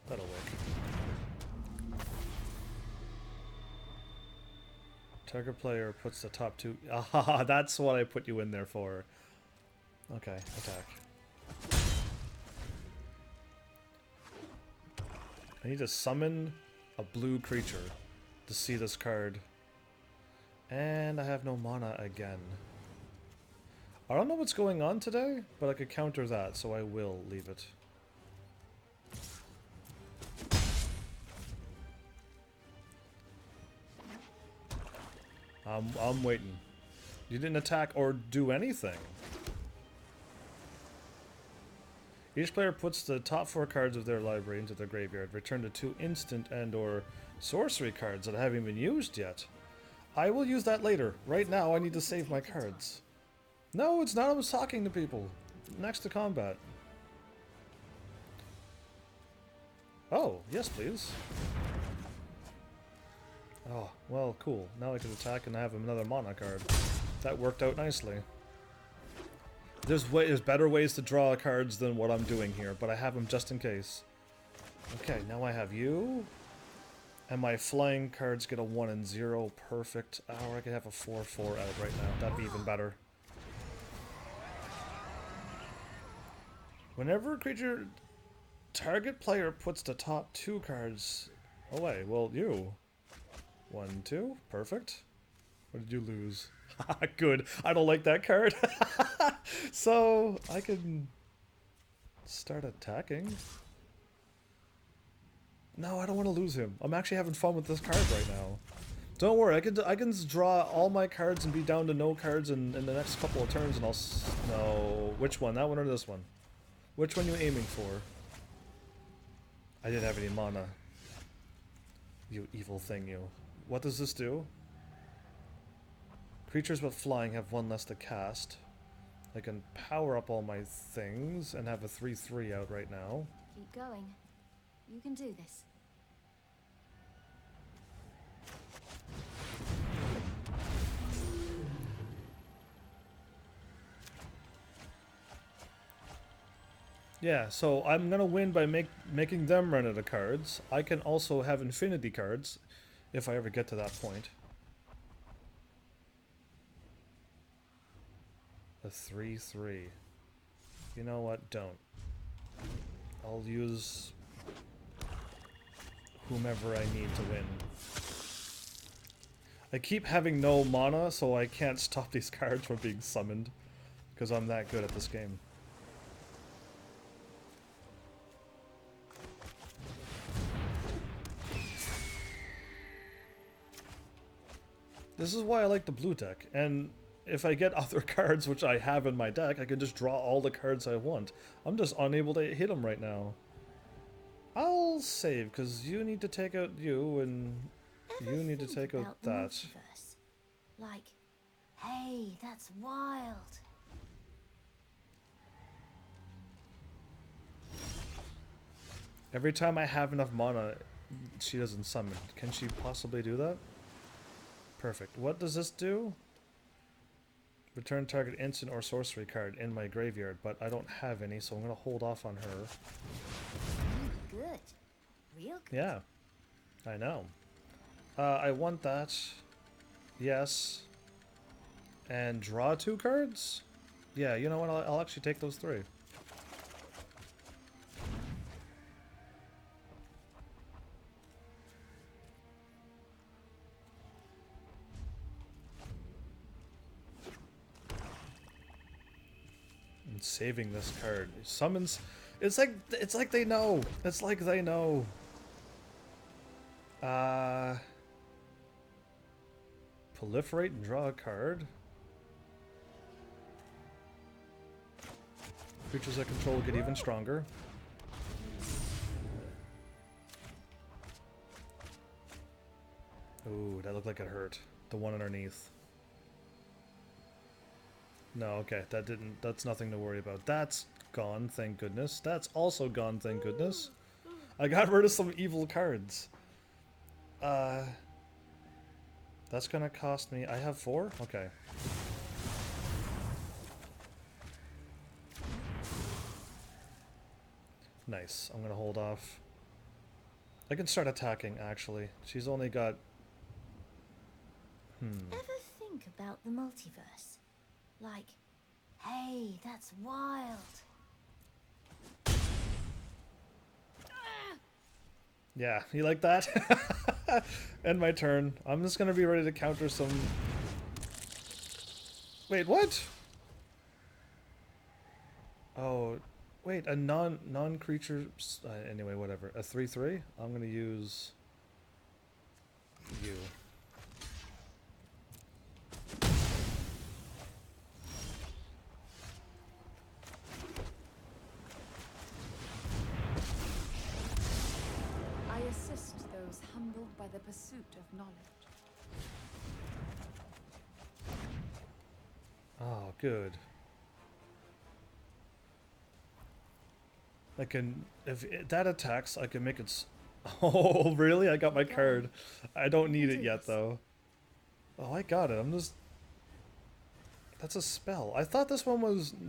That'll work. Target player puts the top 2. Ah, that's what I put you in there for. Okay, attack. I need to summon a blue creature to see this card. And I have no mana again. I don't know what's going on today, but I could counter that, so I will leave it. I'm waiting. You didn't attack or do anything. Each player puts the top 4 cards of their library into their graveyard. Return the 2 instant and or sorcery cards that haven't been used yet. I will use that later. Right now I need to save my cards. No, it's not. I was talking to people. Next to combat. Oh, yes please. Oh, well, cool. Now I can attack and have another mana card. That worked out nicely. There's better ways to draw cards than what I'm doing here, but I have them just in case. Okay, now I have you. And my flying cards get a 1 and 0. Perfect. Or I could have a 4/4 out right now. That'd be even better. Whenever a creature... Target player puts the top 2 cards away. Well, you. 1, 2. Perfect. What did you lose? Good. I don't like that card. So, I can start attacking. No, I don't want to lose him. I'm actually having fun with this card right now. Don't worry, I can draw all my cards and be down to no cards in the next couple of turns, and I'll... No. Which one? That one or this one? Which one are you aiming for? I didn't have any mana. You evil thing, you. What does this do? Creatures with flying have 1 less to cast. I can power up all my things and have a 3/3 out right now. Keep going. You can do this. Yeah, so I'm gonna win by making them run out of cards. I can also have infinity cards, if I ever get to that point. A 3/3. You know what? Don't. I'll use whomever I need to win. I keep having no mana, so I can't stop these cards from being summoned, because I'm that good at this game. This is why I like the blue deck, and if I get other cards which I have in my deck, I can just draw all the cards I want. I'm just unable to hit them right now. I'll save, because you need to take out you, and you need to take out that. Multiverse? Like, hey, that's wild. Every time I have enough mana, she doesn't summon. Can she possibly do that? Perfect. What does this do? Return target instant or sorcery card in my graveyard, but I don't have any, so I'm going to hold off on her. Good. Real good. Yeah, I know. I want that. Yes. And draw 2 cards? Yeah, you know what? I'll actually take those 3. And saving this card. Summons. It's like they know. It's like they know. Proliferate and draw a card. Creatures I control get even stronger. Ooh, that looked like it hurt. The one underneath. No, okay, that didn't. That's nothing to worry about. That's gone, thank goodness. That's also gone, thank goodness. I got rid of some evil cards. That's gonna cost me. I have 4? Okay. Nice. I'm gonna hold off. I can start attacking, actually. She's only got... Ever think about the multiverse? Like, hey, that's wild. Yeah, you like that? End my turn. I'm just gonna be ready to counter some... Wait, what? Oh, wait, a non-creature... anyway, whatever. A 3/3? I'm gonna use... you. I assist those humbled by the pursuit of knowledge. Oh, good. I can... if that attacks, I can make it... Oh, really? I got my card. I don't need it yet, though. Oh, I got it. I'm just... That's a spell. I thought this one was a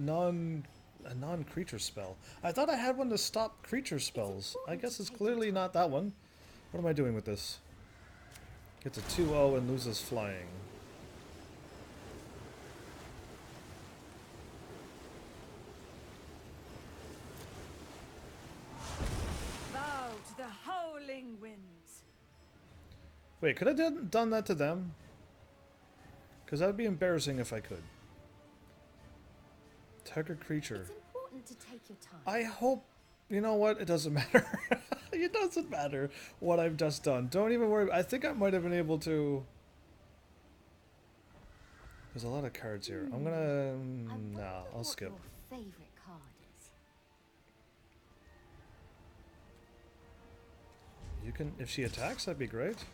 non-creature spell. I thought I had one to stop creature spells. I guess it's clearly not that one. What am I doing with this? Gets a 2/0 and loses flying. Bow to the howling winds. Wait, could I have done that to them? Because that would be embarrassing if I could. Target creature. It's important to take your time. I hope... You know what? It doesn't matter. It doesn't matter what I've just done. Don't even worry. I think I might have been able to... There's a lot of cards here. I'm gonna... nah, I'll skip. Your favorite card is. You can... If she attacks, that'd be great.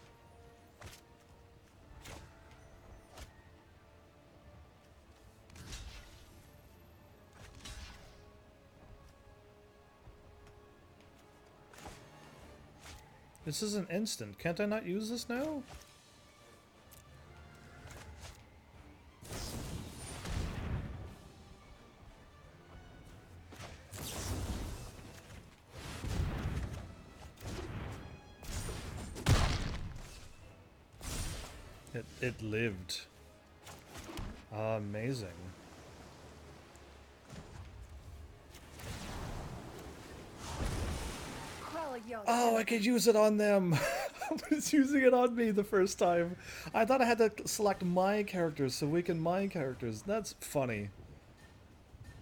This is an instant. Can't I not use this now? It lived. Amazing. Oh, I could use it on them. I was using it on me the first time. I thought I had to select my characters so weaken my characters. That's funny.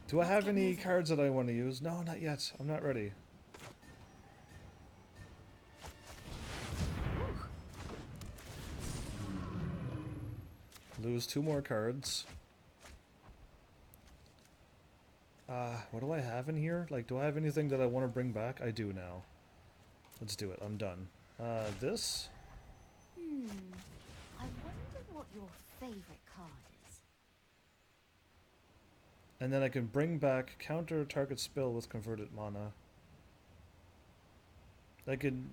Do I have any cards that I want to use? No, not yet. I'm not ready. Lose 2 more cards. What do I have in here? Like, do I have anything that I want to bring back? I do now. Let's do it. I'm done. This? I wonder what your favorite card is. And then I can bring back counter target spell with converted mana. I could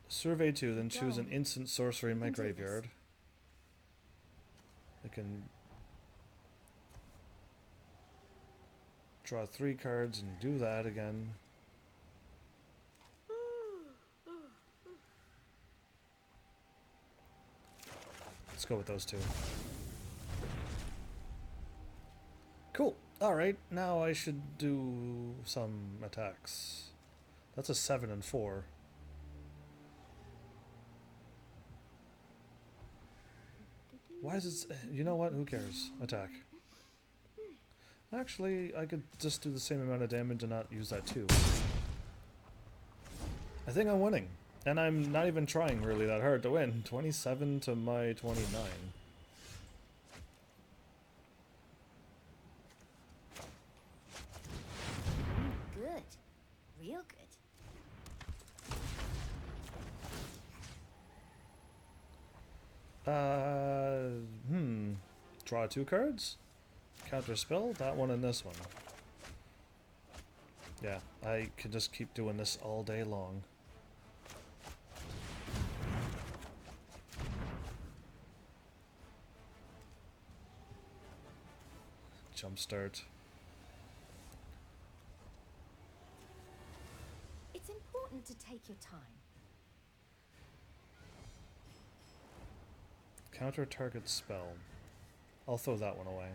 survey 2, then choose an instant sorcery in my graveyard. I can draw 3 cards and do that again. Let's go with those 2. Cool. Alright, now I should do some attacks. That's a 7 and 4. Why is it... You know what? Who cares? Attack. Actually, I could just do the same amount of damage and not use that too. I think I'm winning. And I'm not even trying really that hard to win. 27 to my 29. Good. Real good. Draw 2 cards. Counter spell, that one and this one. Yeah, I could just keep doing this all day long. Jumpstart. It's important to take your time. Counter target spell. I'll throw that one away.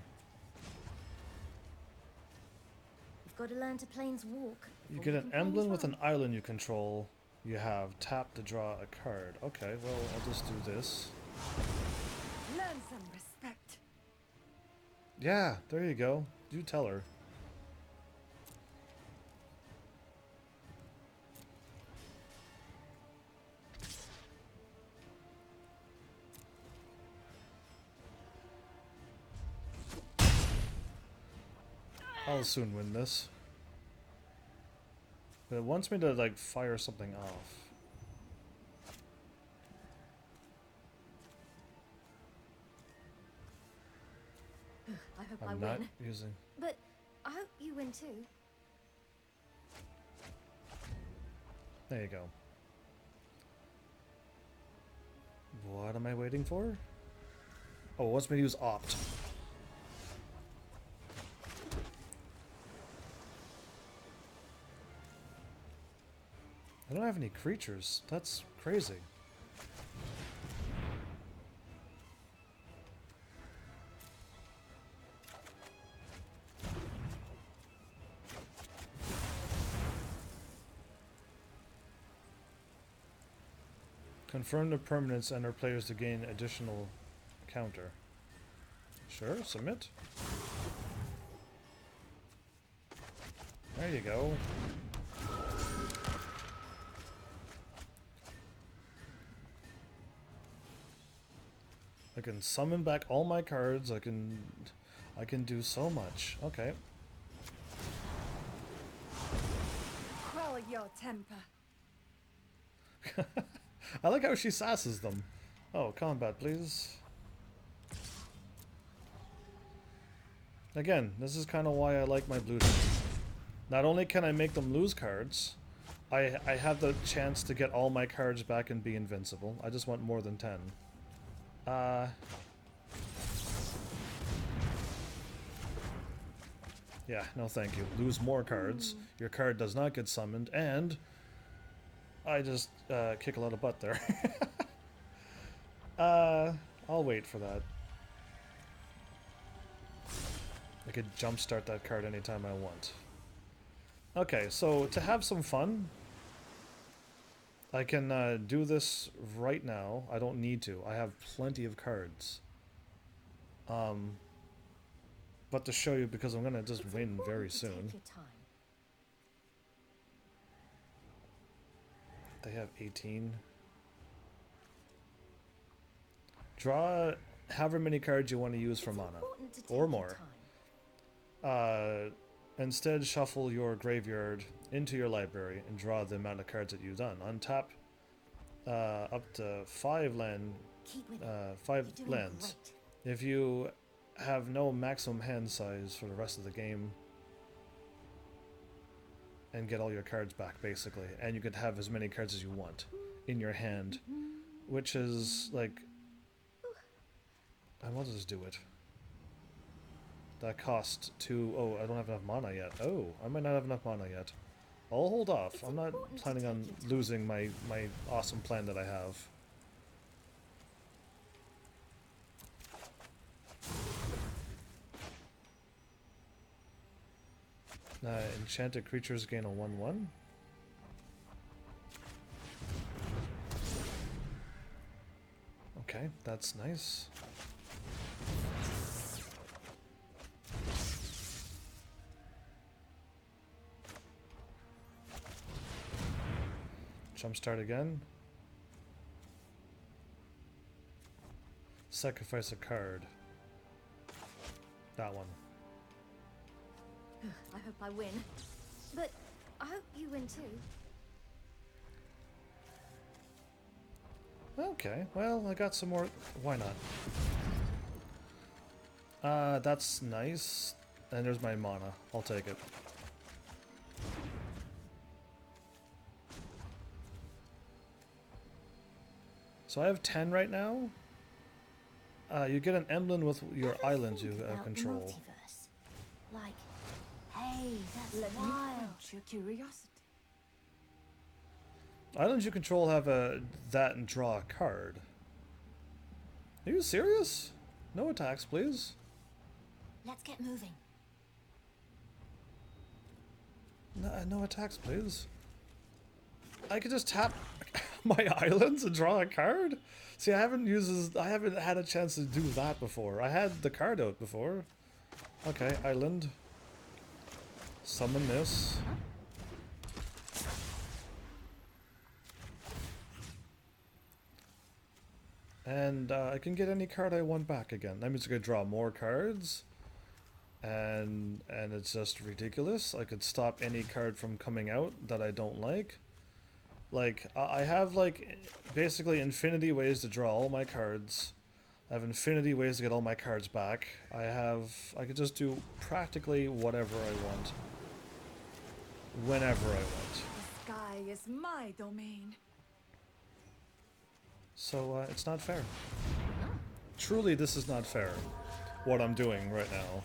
You've got to learn to planes walk. You get an emblem with an island you control. You have tap to draw a card. Okay, well, I'll just do this. Learn some respect. Yeah, there you go. You tell her. I'll soon win this. But it wants me to, like, fire something off. I hope I I'm win. not using... But I hope you win too. There you go. What am I waiting for? Oh, it wants me to use Opt. I don't have any creatures. That's crazy. Confirm the permanents and our players to gain additional counter. Sure, submit. There you go. I can summon back all my cards. I can do so much. Okay. Quell your temper. I like how she sasses them. Oh, combat, please. Again, this is kind of why I like my blue team. Not only can I make them lose cards, I have the chance to get all my cards back and be invincible. I just want more than 10. Yeah, no thank you. Lose more cards. Your card does not get summoned, and I just kick a lot of butt there. I'll wait for that. I could jumpstart that card anytime I want. Okay, so to have some fun, I can do this right now. I don't need to. I have plenty of cards. But to show you, because I'm gonna just win very soon. They have 18. Draw however many cards you want to use for mana, or more. Instead, shuffle your graveyard into your library and draw the amount of cards that you've done. Untap up to 5 lands. If you have no maximum hand size for the rest of the game, and get all your cards back, basically, and you could have as many cards as you want in your hand, which is like, I want to just do it. That cost 2. Oh, I don't have enough mana yet. Oh, I might not have enough mana yet. I'll hold off. I'm not planning on losing my awesome plan that I have. Enchanted creatures gain a 1/1. Okay, that's nice. Jumpstart again. Sacrifice a card. That one. I hope I win. But I hope you win too. Okay, well, I got some more. Why not? That's nice. And there's my mana. I'll take it. So I have 10 right now. You get an emblem with your islands you control. Like, hey, that's Let me wild. quench your curiosity. Islands you control have that and draw a card. Are you serious? No attacks, please. Let's get moving. No attacks, please. I could just tap my islands and draw a card? See, I haven't had a chance to do that before. I had the card out before. Okay, island. Summon this. And I can get any card I want back again. That means I could draw more cards. And it's just ridiculous. I could stop any card from coming out that I don't like. Like, I have, like, basically infinity ways to draw all my cards. I have infinity ways to get all my cards back. I could just do practically whatever I want. Whenever I want. The sky is my domain. So, it's not fair. Truly, this is not fair. What I'm doing right now.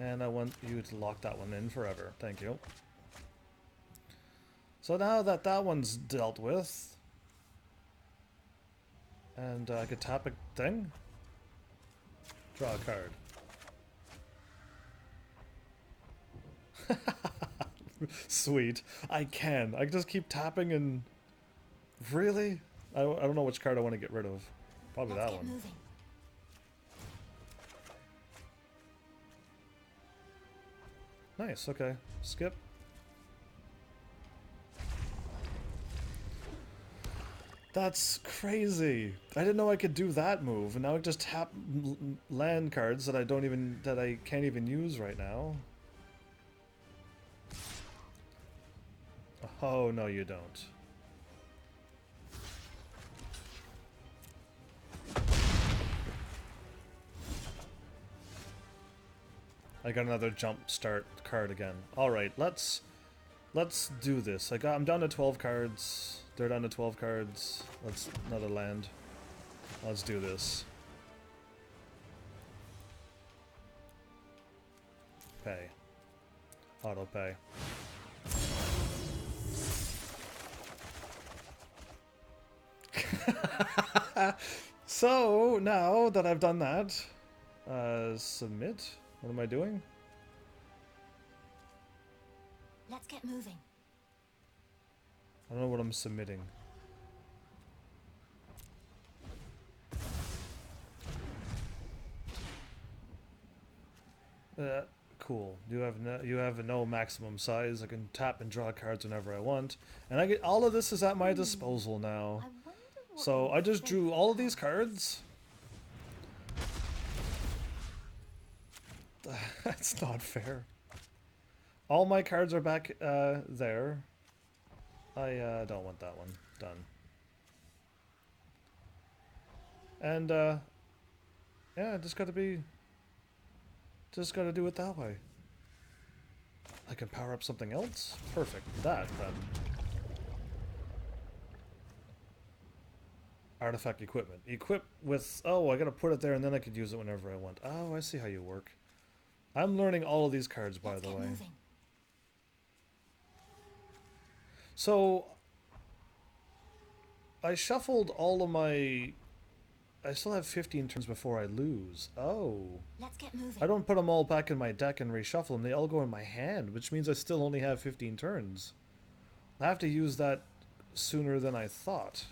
And I want you to lock that one in forever. Thank you. So now that that one's dealt with, and I could tap a thing, draw a card. Sweet. I can just keep tapping and... Really? I don't know which card I want to get rid of. Probably that one. Moving. Nice, okay. Skip. That's crazy. I didn't know I could do that move, and now I just tap land cards that I can't even use right now. Oh, no you don't. I got another jump start card again. Alright, let's Let's do this. I'm down to 12 cards. They're down to 12 cards. Let's another land. Let's do this. Pay. Auto pay. So now that I've done that, submit. What am I doing? Let's get moving. I don't know what I'm submitting. Cool. You have no maximum size. I can tap and draw cards whenever I want, and I get all of this is at my disposal now. I wonder what So your I just drew all of favorite these cards. That's not fair. All my cards are back there. I don't want that one. Done. And yeah, just gotta do it that way. I can power up something else? Perfect. That then. Artifact equipment. Equip with, oh, I gotta put it there and then I could use it whenever I want. Oh, I see how you work. I'm learning all of these cards, by the way. moving. So, I shuffled all of my... I still have 15 turns before I lose. Oh. Let's get moving. I don't put them all back in my deck and reshuffle them. They all go in my hand, which means I still only have 15 turns. I have to use that sooner than I thought.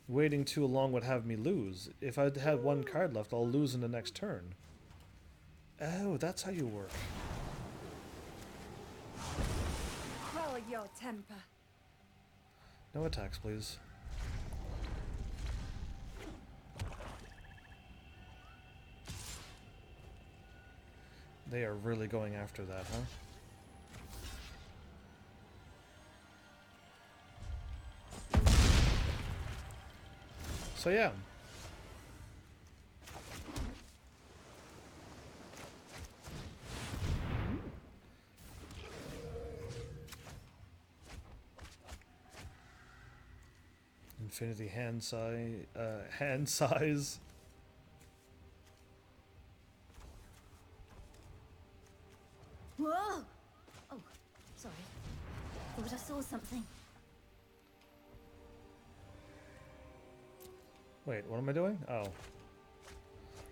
Waiting too long would have me lose. If I had one card left, I'll lose in the next turn. Oh, that's how you work. Quell your temper. No attacks, please. They are really going after that, huh? So yeah. Infinity hand size. Whoa! Oh, sorry. Thought I saw something. Wait, what am I doing? Oh.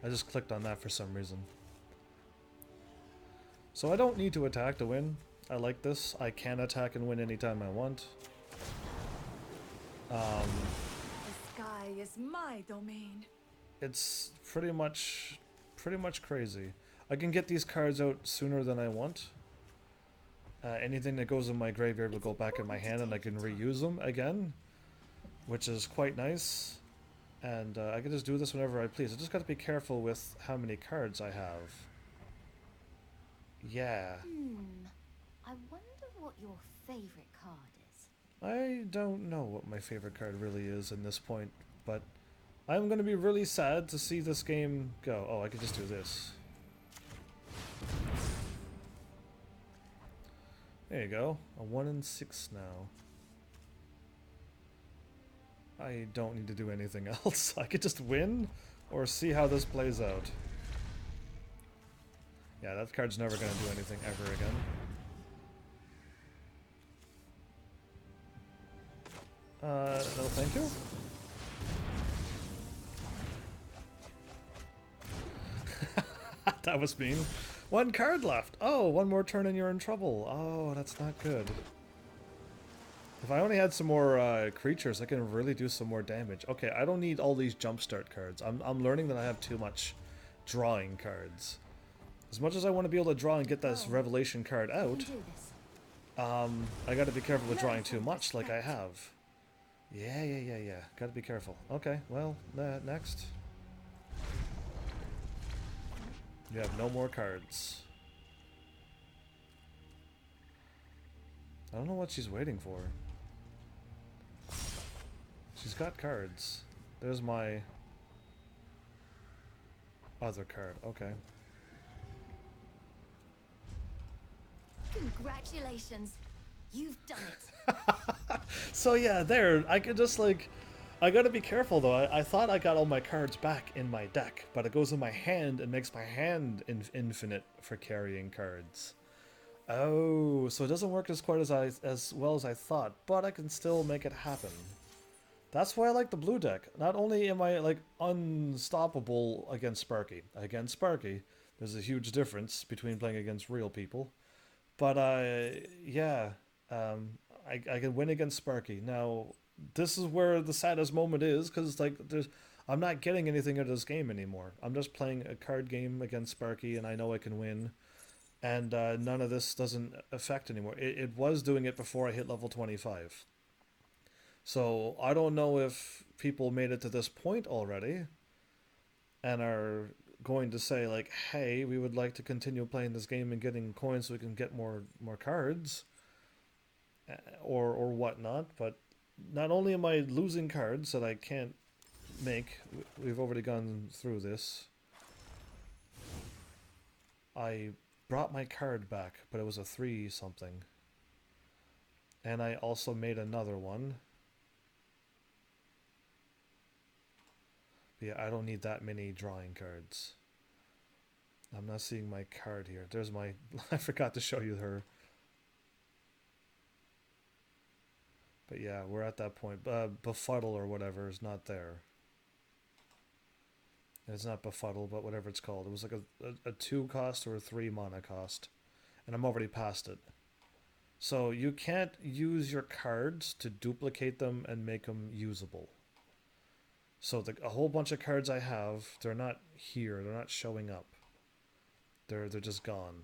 I just clicked on that for some reason. So I don't need to attack to win. I like this. I can attack and win anytime I want. The sky is my domain. It's pretty much crazy. I can get these cards out sooner than I want. Anything that goes in my graveyard will go back in my hand and I can reuse them again, which is quite nice. And I can just do this whenever I please. I just got to be careful with how many cards I have. Yeah. I wonder what your favorite card is. I don't know what my favorite card really is in this point, but I'm going to be really sad to see this game go. Oh, I could just do this. There you go. A 1 in 6 now. I don't need to do anything else. I could just win or see how this plays out. Yeah, that card's never going to do anything ever again. No thank you. That was mean. One card left. Oh, one more turn and you're in trouble. Oh, that's not good. If I only had some more creatures, I can really do some more damage. Okay, I don't need all these jumpstart cards. I'm learning that I have too much drawing cards. As much as I want to be able to draw and get this revelation card out, I gotta be careful with drawing too much like I have. Yeah. Gotta be careful. Okay, well, next. You have no more cards. I don't know what she's waiting for. She's got cards. There's my other card. Okay. Congratulations. You've done it. So yeah, there, I could just like, I gotta be careful though. I thought I got all my cards back in my deck, but it goes in my hand and makes my hand infinite for carrying cards. Oh, so it doesn't work as quite as well as I thought, but I can still make it happen. That's why I like the blue deck. Not only am I like unstoppable against Sparky. Against Sparky, there's a huge difference between playing against real people. But yeah, I can win against Sparky. Now, this is where the saddest moment is, because like I'm not getting anything out of this game anymore. I'm just playing a card game against Sparky, and I know I can win. And none of this doesn't affect anymore. It was doing it before I hit level 25. So I don't know if people made it to this point already and are going to say like, hey, we would like to continue playing this game and getting coins so we can get more cards, or whatnot. But not only am I losing cards that I can't make, we've already gone through this. I brought my card back, but it was a 3 something. And I also made another one. But yeah, I don't need that many drawing cards. I'm not seeing my card here. There's my... I forgot to show you her. But yeah, we're at that point. Befuddle or whatever is not there. It's not Befuddle, but whatever it's called. It was like a 2 cost or a 3 mana cost. And I'm already past it. So you can't use your cards to duplicate them and make them usable. So a whole bunch of cards I have, they're not here. They're not showing up. They're just gone.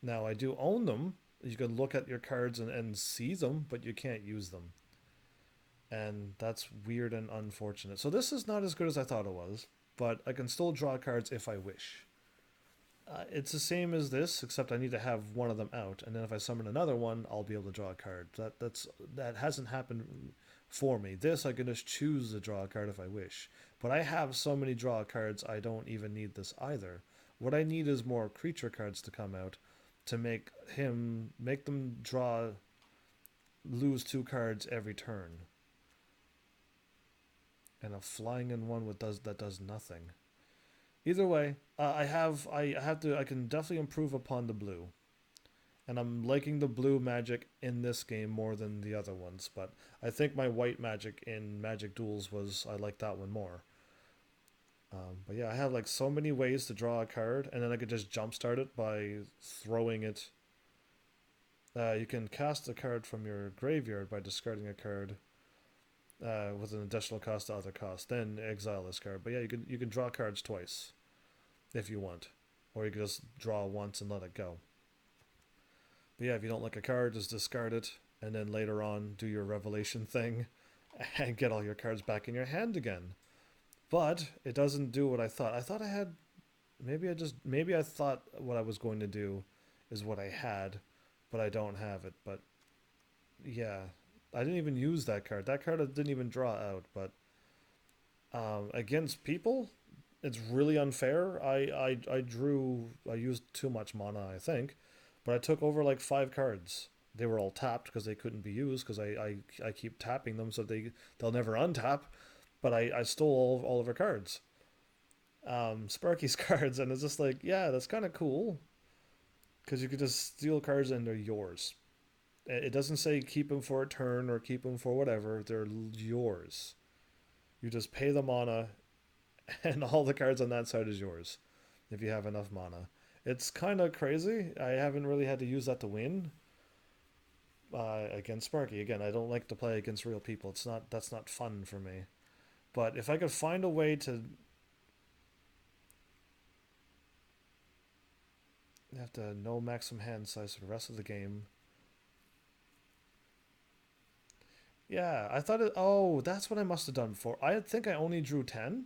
Now, I do own them. You can look at your cards and see them, but you can't use them. And that's weird and unfortunate. So this is not as good as I thought it was, but I can still draw cards if I wish. It's the same as this, except I need to have one of them out, and then if I summon another one, I'll be able to draw a card. That hasn't happened for me. This, I can just choose to draw a card if I wish. But I have so many draw cards, I don't even need this either. What I need is more creature cards to come out to make them lose 2 cards every turn. And a flying in one that does nothing. Either way, I can definitely improve upon the blue. And I'm liking the blue magic in this game more than the other ones, but I think my white magic in Magic Duels I like that one more. But yeah, I have like so many ways to draw a card, and then I could just jumpstart it by throwing it. You can cast a card from your graveyard by discarding a card with an additional cost to other costs. Then exile this card. But yeah, you can draw cards twice if you want, or you can just draw once and let it go. But yeah, if you don't like a card, just discard it, and then later on do your revelation thing and get all your cards back in your hand again. But it doesn't do what I thought. I thought I had... Maybe I thought what I was going to do is what I had, but I don't have it. But yeah, I didn't even use that card. That card I didn't even draw out, but against people, it's really unfair. I used too much mana, I think, but I took over like 5 cards. They were all tapped because they couldn't be used because I keep tapping them so they'll never untap. But I stole all of her cards. Sparky's cards, and it's just like, yeah, that's kind of cool. Because you could just steal cards and they're yours. It doesn't say keep them for a turn or keep them for whatever. They're yours. You just pay the mana, and all the cards on that side is yours. If you have enough mana. It's kind of crazy. I haven't really had to use that to win. Against Sparky. Again, I don't like to play against real people. That's not fun for me. But if I could find a way to... You have to no maximum hand size for the rest of the game. Yeah, I thought it... Oh, that's what I must have done before. I think I only drew 10.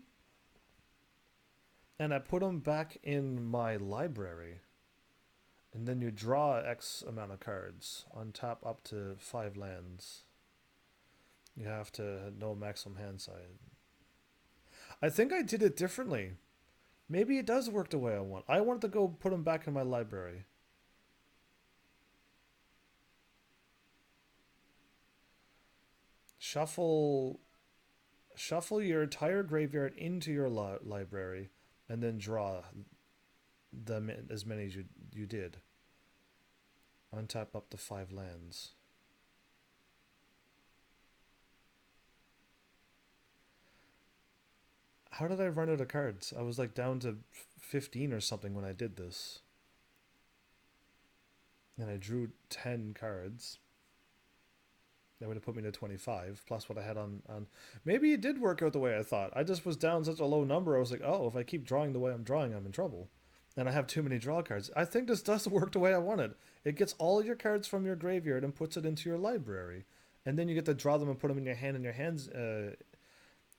And I put them back in my library. And then you draw X amount of cards. Untap up to 5 lands. You have to no maximum hand size. I think I did it differently. Maybe it does work the way I want. I wanted to go put them back in my library. shuffle your entire graveyard into your library, and then draw them as many as you did. Untap up to 5 lands. How did I run out of cards? I was like down to 15 or something when I did this. And I drew 10 cards. That would have put me to 25, plus what I had on... Maybe it did work out the way I thought. I just was down such a low number, I was like, oh, if I keep drawing the way I'm drawing, I'm in trouble. And I have too many draw cards. I think this does work the way I wanted. It gets all your cards from your graveyard and puts it into your library. And then you get to draw them and put them in your hand, and your hands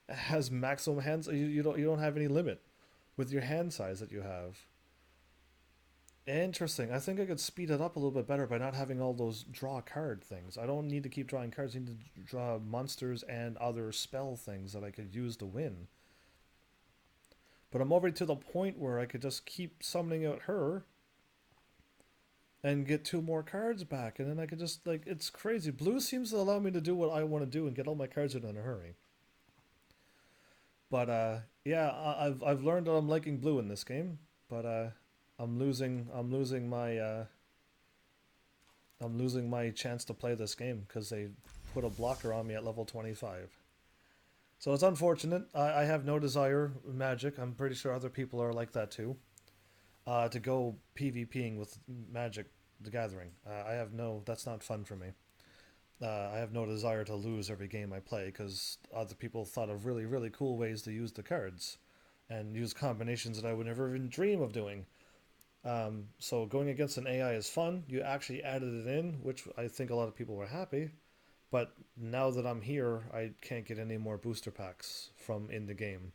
has maximum hands. You don't have any limit with your hand size that you have. Interesting. I think I could speed it up a little bit better by not having all those draw card things. I don't need to keep drawing cards. I need to draw monsters and other spell things that I could use to win. But I'm already to the point where I could just keep summoning out her and get 2 more cards back. And then I could just, like, it's crazy. Blue seems to allow me to do what I want to do and get all my cards in a hurry. But, yeah, I've learned that I'm liking blue in this game. But, I'm losing my chance to play this game because they put a blocker on me at level 25. So it's unfortunate. I have no desire, Magic, I'm pretty sure other people are like that too, to go PvPing with Magic the Gathering. That's not fun for me. I have no desire to lose every game I play because other people thought of really, really cool ways to use the cards and use combinations that I would never even dream of doing. So going against an AI is fun. You actually added it in, which I think a lot of people were happy. But now that I'm here, I can't get any more booster packs from in the game.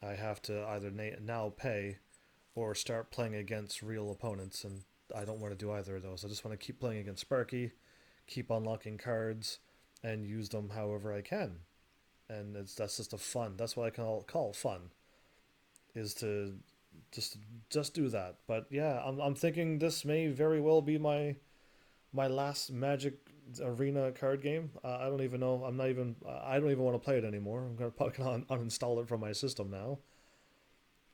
I have to either now pay or start playing against real opponents, and I don't want to do either of those. I just want to keep playing against Sparky, keep unlocking cards, and use them however I can. And that's just a fun. That's what I call fun, is to just do that. But yeah, I'm thinking this may very well be my last Magic Arena card game. I don't even know. I don't even want to play it anymore. I'm probably gonna uninstall it from my system now.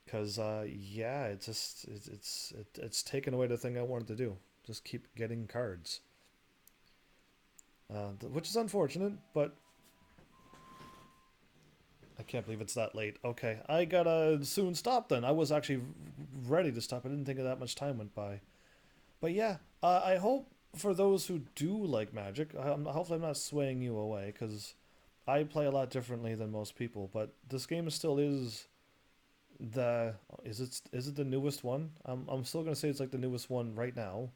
Cause yeah, it's taken away the thing I wanted to do. Just keep getting cards. Which is unfortunate, but I can't believe it's that late. Okay, I gotta soon stop then. I was actually ready to stop. I didn't think that much time went by. But yeah, I hope for those who do like Magic, hopefully I'm not swaying you away, because I play a lot differently than most people, but this game still is is it the newest one? I'm still gonna say it's like the newest one right now.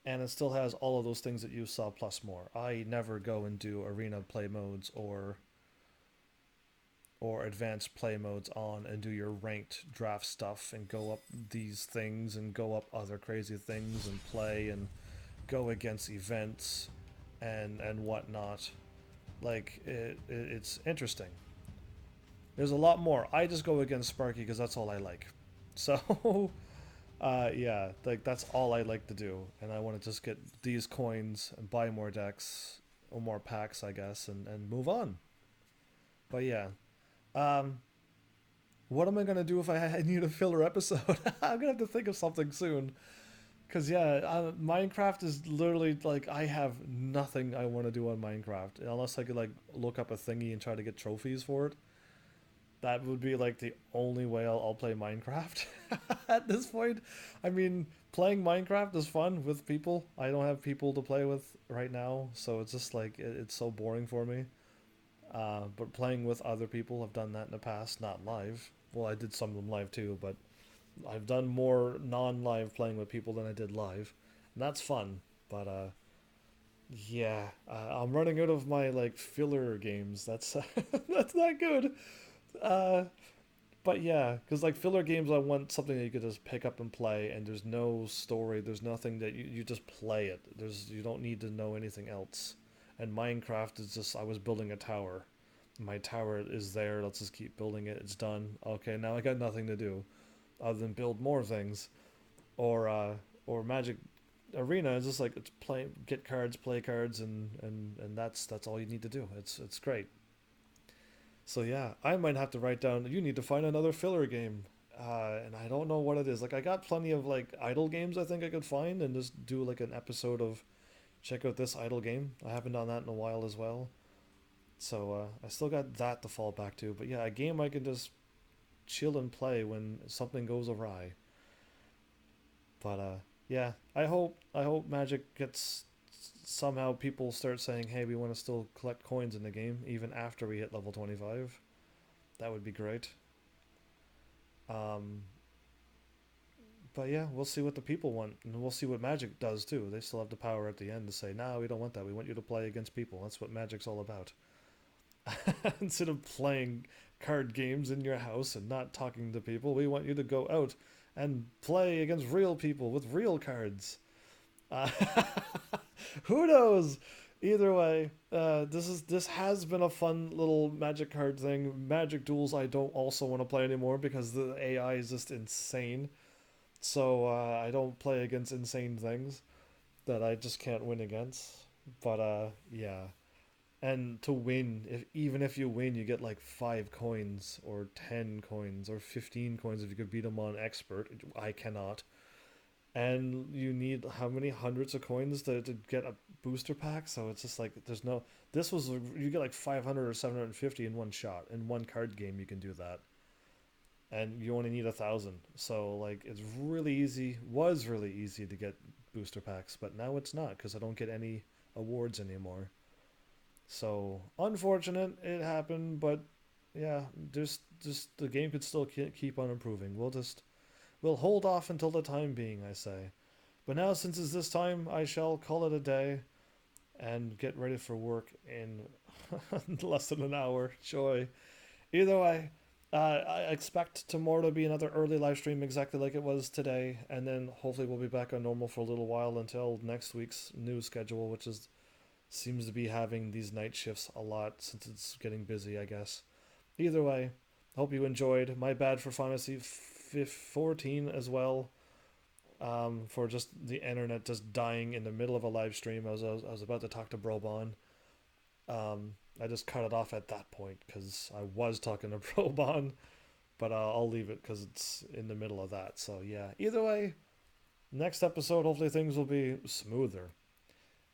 And it still has all of those things that you saw plus more. I never go and do arena play modes or advanced play modes on and do your ranked draft stuff and go up these things and go up other crazy things and play and go against events and whatnot. Like, it's interesting. There's a lot more. I just go against Sparky because that's all I like. So, yeah, like that's all I like to do. And I want to just get these coins and buy more decks or more packs, I guess, and move on. But yeah. What am I gonna do if I need a filler episode? I'm gonna have to think of something soon. Cause yeah, Minecraft is literally like I have nothing I want to do on Minecraft unless I could like look up a thingy and try to get trophies for it. That would be like the only way I'll play Minecraft at this point. I mean, playing Minecraft is fun with people. I don't have people to play with right now, so it's just like it's so boring for me. But playing with other people, I've done that in the past, not live. Well, I did some of them live too, but I've done more non-live playing with people than I did live. And that's fun, but yeah, I'm running out of my like filler games. That's that's not good. Uh, but yeah, because like filler games, I want something that you could just pick up and play, and there's no story, there's nothing that you just play it. You don't need to know anything else. And Minecraft is just, I was building a tower. My tower is there, let's just keep building it, it's done. Okay, now I got nothing to do other than build more things. Or Magic Arena is just like it's play, get cards, play cards, and that's all you need to do. It's great. So yeah, I might have to write down. You need to find another filler game, and I don't know what it is. Like I got plenty of like idle games I think I could find, and just do like an episode of check out this idle game. I haven't done that in a while as well. So I still got that to fall back to. But yeah, a game I can just chill and play when something goes awry. But yeah, I hope Magic gets somehow people start saying, "Hey, we want to still collect coins in the game even after we hit level 25." That would be great. Um, but yeah, we'll see what the people want, and we'll see what Magic does too. They still have the power at the end to say, "No, we don't want that. We want you to play against people." That's what Magic's all about. Instead of playing card games in your house and not talking to people, we want you to go out and play against real people with real cards. Uh, who knows? Either way, this has been a fun little Magic card thing. Magic duels I don't also want to play anymore because the AI is just insane. So I don't play against insane things that I just can't win against. But yeah, and to win, if even if you win, you get like 5 coins or 10 coins or 15 coins if you could beat them on expert. I cannot. And you need how many hundreds of coins to get a booster pack? So it's just like there's no. This was you get like 500 or 750 in one shot. In one card game, you can do that, and you only need 1,000. So like it's really easy. Was really easy to get booster packs, but now it's not because I don't get any awards anymore. So unfortunate it happened, but yeah, just the game could still keep on improving. We'll hold off until the time being, I say. But now, since it's this time, I shall call it a day and get ready for work in less than an hour. Joy. Either way, I expect tomorrow to be another early live stream exactly like it was today, and then hopefully we'll be back on normal for a little while until next week's new schedule, which is seems to be having these night shifts a lot since it's getting busy, I guess. Either way, hope you enjoyed. My bad for Fantasy 14 as well. For just the internet just dying in the middle of a live stream. I was about to talk to Brobon. I just cut it off at that point because I was talking to Brobon, but I'll leave it because it's in the middle of that. So yeah, either way, next episode hopefully things will be smoother.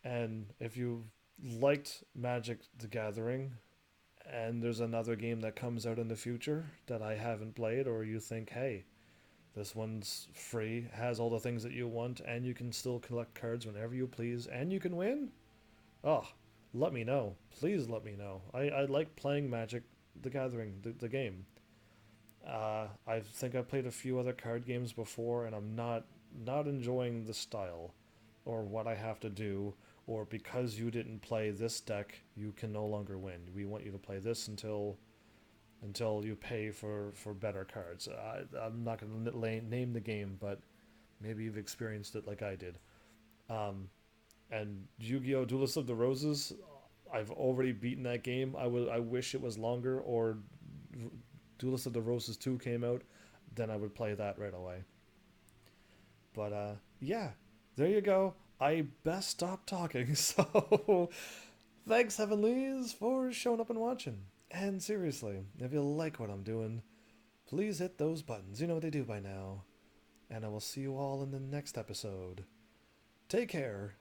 And if you liked Magic the Gathering, and there's another game that comes out in the future that I haven't played, or you think, hey, this one's free, has all the things that you want, and you can still collect cards whenever you please, and you can win? Oh, let me know. Please let me know. I like playing Magic the Gathering, the game. I think I played a few other card games before, and I'm not enjoying the style or what I have to do, or because you didn't play this deck, you can no longer win. We want you to play this until you pay for better cards. I'm not going to name the game, but maybe you've experienced it like I did. Um, and Yu-Gi-Oh! Duelist of the Roses, I've already beaten that game. I wish it was longer, or Duelist of the Roses 2 came out, then I would play that right away. But yeah, there you go. I best stop talking. So thanks, Heavenlies, for showing up and watching. And seriously, if you like what I'm doing, please hit those buttons. You know what they do by now. And I will see you all in the next episode. Take care.